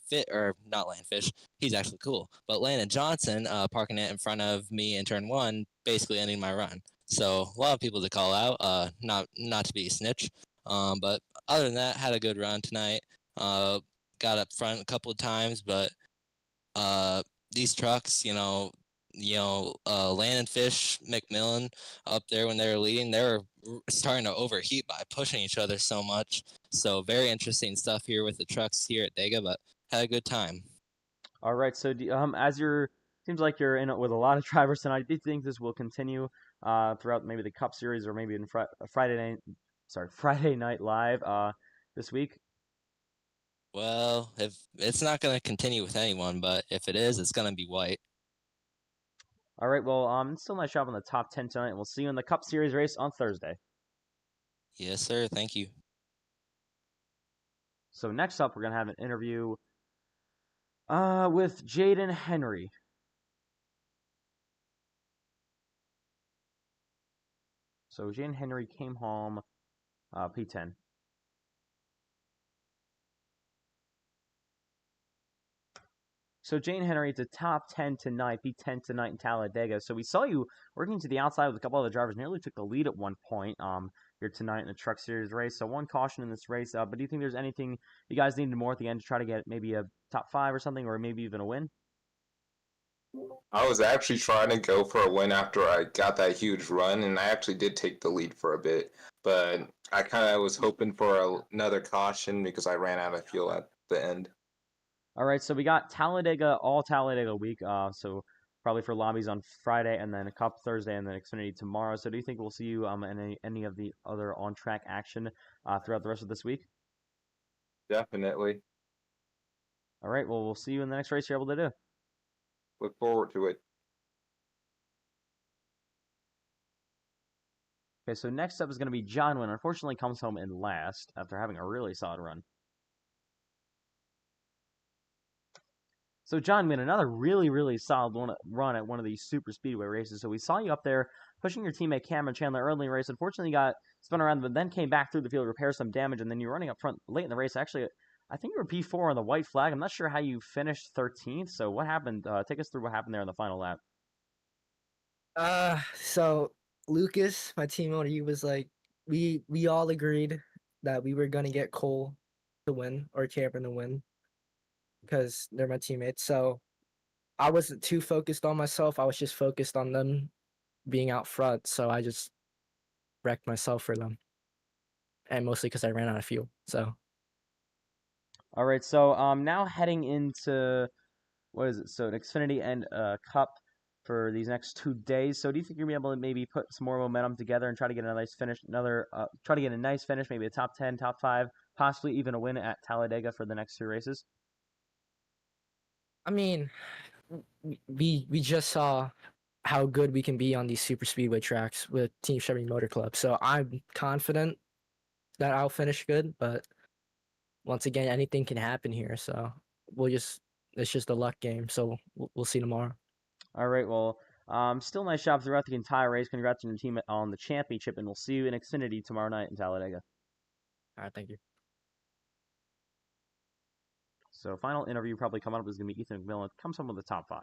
Fish, he's actually cool, but Landon Johnson parking it in front of me in turn 1, basically ending my run. So a lot of people to call out, not to be a snitch. But other than that, had a good run tonight. Got up front a couple of times, but these trucks, Landon Fish, McMillan up there when they were leading, they were starting to overheat by pushing each other so much. So very interesting stuff here with the trucks here at Dega, but had a good time. All right, so seems like you're in it with a lot of drivers tonight. Do you think this will continue throughout maybe the Cup Series or maybe in Friday Night Live this week? Well, if it's not gonna continue with anyone, but if it is, it's gonna be White. All right, well, still nice job on the top 10 tonight, and we'll see you in the Cup Series race on Thursday. Yes, sir. Thank you. So next up, we're gonna have an interview with Jaden Henry. So Jaden Henry came home P10. So Jane Henry, it's a top 10 tonight, P10 tonight in Talladega. So we saw you working to the outside with a couple other drivers, nearly took the lead at one point here tonight in the Truck Series race. So one caution in this race. But do you think there's anything you guys needed more at the end to try to get maybe a top 5 or something, or maybe even a win? I was actually trying to go for a win after I got that huge run, and I actually did take the lead for a bit. But I kind of was hoping for another caution because I ran out of fuel at the end. All right, so we got all Talladega week. So probably for lobbies on Friday, and then a Cup Thursday, and then Xfinity tomorrow. So do you think we'll see you in any of the other on-track action throughout the rest of this week? Definitely. All right, well, we'll see you in the next race you're able to do. Look forward to it. Okay, so next up is going to be John Wynn. Unfortunately, comes home in last after having a really solid run. So John Wynn, another really, really solid run at one of these super speedway races. So we saw you up there pushing your teammate Cameron Chandler early in the race. Unfortunately, you got spun around, but then came back through the field, repaired some damage, and then you were running up front late in the race. Actually, I think you were P4 on the white flag. I'm not sure how you finished 13th. So what happened? Take us through what happened there in the final lap. So Lucas, my team owner, he was like, we all agreed that we were gonna get Cole to win or Cameron to win because they're my teammates. So I wasn't too focused on myself. I was just focused on them being out front. So I just wrecked myself for them, and mostly because I ran out of fuel. So. All right, so now heading into what is it? So an Xfinity and Cup for these next 2 days. So do you think you're gonna be able to maybe put some more momentum together and try to get a nice finish, try to get a nice finish, maybe a top 10, top 5, possibly even a win at Talladega for the next 2 races? I mean, we just saw how good we can be on these super speedway tracks with Team Chevy Motor Club. So I'm confident that I'll finish good, but once again, anything can happen here. So it's just a luck game. So we'll see tomorrow. All right, well, still nice job throughout the entire race. Congrats on your team on the championship, and we'll see you in Xfinity tomorrow night in Talladega. All right, thank you. So final interview probably coming up is going to be Ethan McMillan. Comes home with the top 5.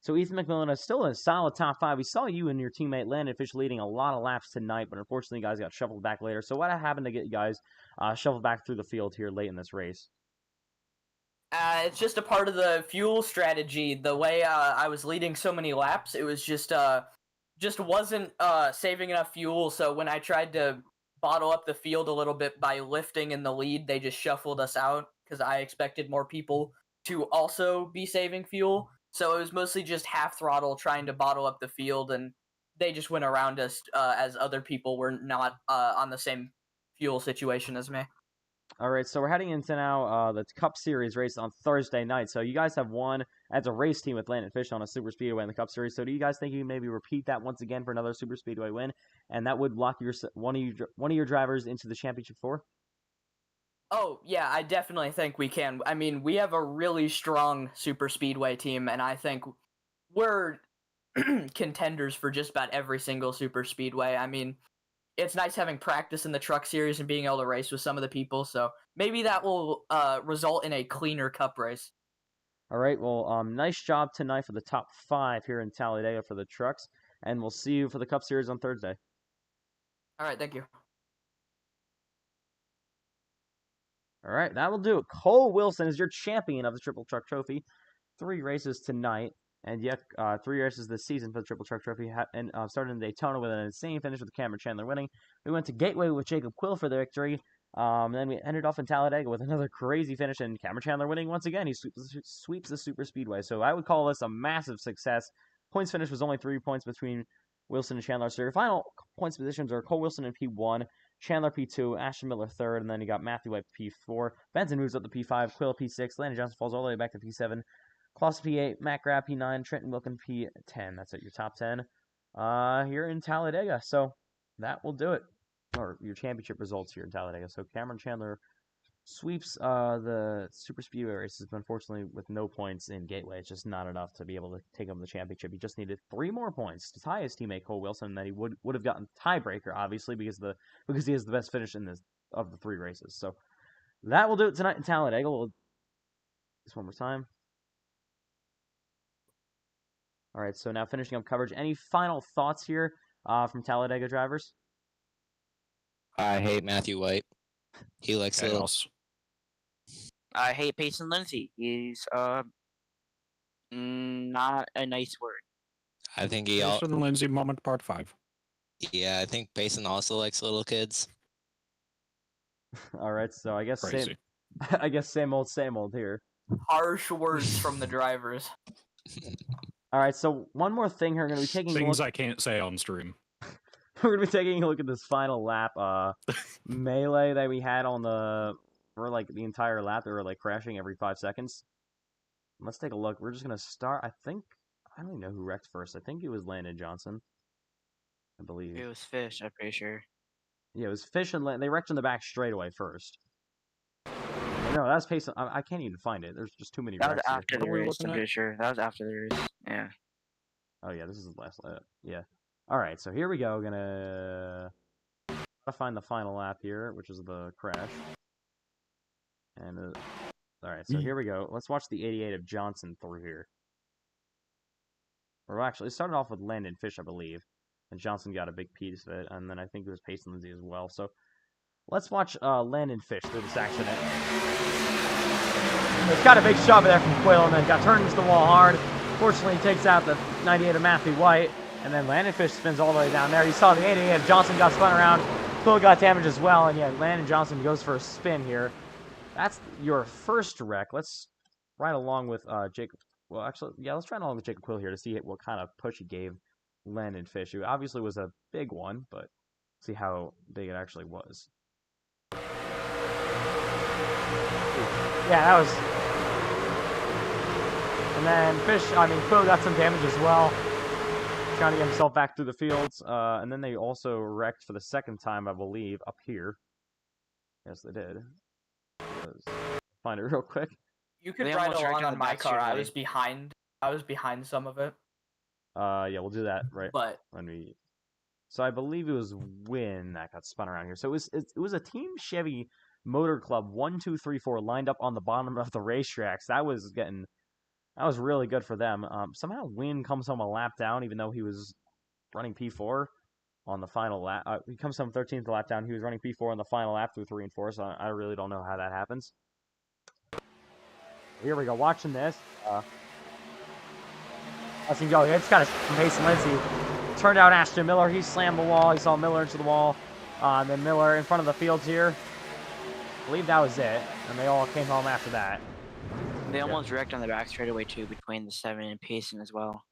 So Ethan McMillan is still in a solid top 5. We saw you and your teammate Landon Fish leading a lot of laps tonight, but unfortunately, you guys got shuffled back later. So what happened to get you guys shuffled back through the field here late in this race? It's just a part of the fuel strategy. The way I was leading so many laps, it was just wasn't saving enough fuel. So when I tried to bottle up the field a little bit by lifting in the lead, they just shuffled us out because I expected more people to also be saving fuel. So it was mostly just half throttle trying to bottle up the field, and they just went around us as other people were not on the same fuel situation as me. All right, so we're heading into now the Cup Series race on Thursday night. So you guys have won as a race team with Landon Fish on a Super Speedway in the Cup Series. So do you guys think you can maybe repeat that once again for another Super Speedway win, and that would lock one of your drivers into the championship 4? Oh, yeah, I definitely think we can. I mean, we have a really strong super speedway team, and I think we're contenders for just about every single super speedway. I mean, it's nice having practice in the truck series and being able to race with some of the people, so maybe that will result in a cleaner cup race. All right, well, nice job tonight for the top 5 here in Talladega for the trucks, and we'll see you for the Cup Series on Thursday. All right, thank you. All right, that will do it. Cole Wilson is your champion of the Triple Truck Trophy. 3 races tonight, And yet, 3 races this season for the Triple Truck Trophy. And started in Daytona with an insane finish with Cameron Chandler winning. We went to Gateway with Jacob Quill for the victory. Then we ended off in Talladega with another crazy finish, and Cameron Chandler winning once again. He sweeps the super speedway. So I would call this a massive success. Points finish was only 3 points between Wilson and Chandler. So your final points positions are Cole Wilson in P1, Chandler P2, Ashton Miller third, and then you got Matthew White P4. Benson moves up to P5, Quill P6, Landon Johnson falls all the way back to P7, Klaus P8, Matt Grab P9, Trenton Wilkin P10. That's at your top 10 here in Talladega. So that will do it. Or your championship results here in Talladega. So Cameron Chandler sweeps the super speedway races, but unfortunately with no points in Gateway, it's just not enough to be able to take home the championship. He just needed 3 more points to tie his teammate Cole Wilson, and then he would have gotten tiebreaker, obviously, because he has the best finish in of the 3 races. So that will do it tonight in Talladega. We'll do this one more time. All right, so now finishing up coverage. Any final thoughts here from Talladega drivers? I hate Matthew White. He likes little. I hate Payson Lindsay. He's not a nice word. I think he Payson Lindsay moment part 5. Yeah, I think Payson also likes little kids. All right, so I guess Crazy. same old here. Harsh words from the drivers. All right, so one more thing here. We're going to be taking Things I can't say on stream. We're going to be taking a look at this final lap melee that we had for like the entire lap. They were like crashing every 5 seconds. Let's take a look. We're just going to start. I don't even know who wrecked first. I think it was Landon Johnson, I believe. It was Fish, I'm pretty sure. Yeah, it was Fish and Landon. They wrecked in the back straightaway first. No, that's Payson. I can't even find it. There's just too many That was wrecks after here. the race, I'm pretty sure. That was after the race. Yeah. Oh, yeah, this is the last lap. Yeah. All right, so here we go. Gonna find the final lap here, which is the crash. And all right, so here we go. Let's watch the 88 of Johnson through here. Or actually, it started off with Landon Fish, I believe, and Johnson got a big piece of it, and then I think it was Payson Lindsay as well. So let's watch Landon Fish through this accident. He's got a big shove there from Quill, and then got turned into the wall hard. Fortunately, he takes out the 98 of Matthew White. And then Landon Fish spins all the way down there. You saw the 88 of Johnson got spun around. Quill got damaged as well. And yeah, Landon Johnson goes for a spin here. That's your first wreck. Let's ride along with Jacob. Well, actually, yeah, let's ride along with Jacob Quill here to see what kind of push he gave Landon Fish. It obviously was a big one, but see how big it actually was. Yeah, that was... And then Quill got some damage as well, trying to get himself back through the fields. And then they also wrecked for the second time, I believe, up here. Yes, they did. Find it real quick. You could ride along on my car. I was behind some of it. Yeah, we'll do that right But when we. So I believe it was Win that got spun around here. So it was a Team Chevy Motor Club 1, 2, 3, 4 lined up on the bottom of the racetracks. That was really good for them. Somehow Win comes home a lap down, even though he was running P4 on the final lap. He comes home 13th lap down. He was running P4 on the final lap through 3 and 4, so I really don't know how that happens. Here we go, watching this. Let's him go. He just got a from Payson Lindsay. Turned out Ashton Miller. He slammed the wall. He saw Miller into the wall. Then Miller in front of the fields here. I believe that was it. And they all came home after that. They almost wrecked on the back straightaway too, between the 7 and Payson as well.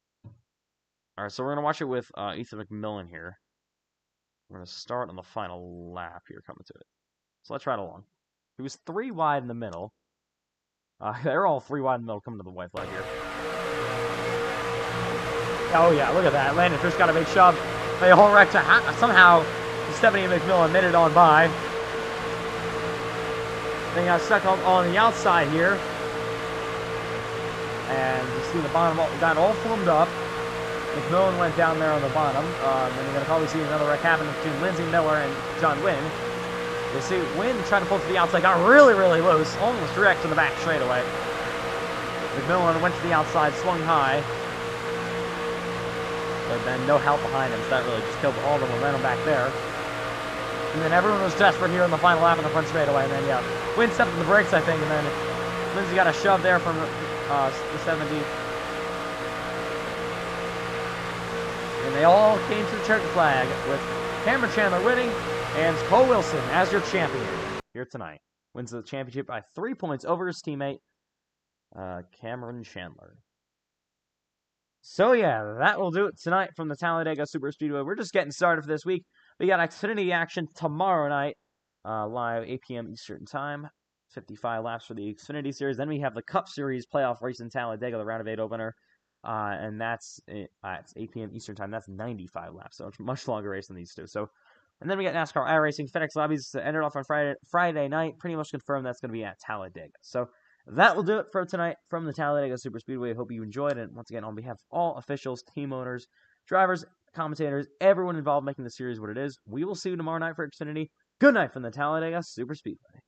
All right, so we're gonna watch it with Ethan McMillan here. We're gonna start on the final lap here, coming to it. So let's ride along. He was 3 wide in the middle. They're all 3 wide in the middle, coming to the white flag here. Oh yeah, look at that. Landon Fish got a big shove. They all wrecked. Somehow, Stephanie McMillan made it on by. They got stuck on the outside here. And you see the bottom got all formed up. McMillan went down there on the bottom. Then you're going to probably see another wreck happen between Lindsay Miller and John Wynn. You see Wynn trying to pull to the outside, got really, really loose, almost wrecked to the back straightaway. McMillan went to the outside, swung high. But then no help behind him, so that really just killed all the momentum back there. And then everyone was desperate here in the final lap in the front straightaway. And then, yeah, Wynn stepped on the brakes, I think, and then Lindsay got a shove there from the 70. all came to the checkered flag with Cameron Chandler winning and Cole Wilson as your champion here tonight. Wins the championship by 3 points over his teammate, Cameron Chandler. So yeah, that will do it tonight from the Talladega Super Speedway. We're just getting started for this week. We got Xfinity action tomorrow night, live 8 p.m. Eastern Time. 55 laps for the Xfinity Series. Then we have the Cup Series playoff race in Talladega, the round of 8 opener. And that's it's 8 p.m. Eastern Time. That's 95 laps, so it's a much longer race than these two. So, and then we got NASCAR iRacing FedEx lobbies to end it off on Friday night. Pretty much confirmed that's going to be at Talladega. So that will do it for tonight from the Talladega Super Speedway. Hope you enjoyed it. Once again, on behalf of all officials, team owners, drivers, commentators, everyone involved making the series what it is, we will see you tomorrow night for Xfinity. Good night from the Talladega Super Speedway.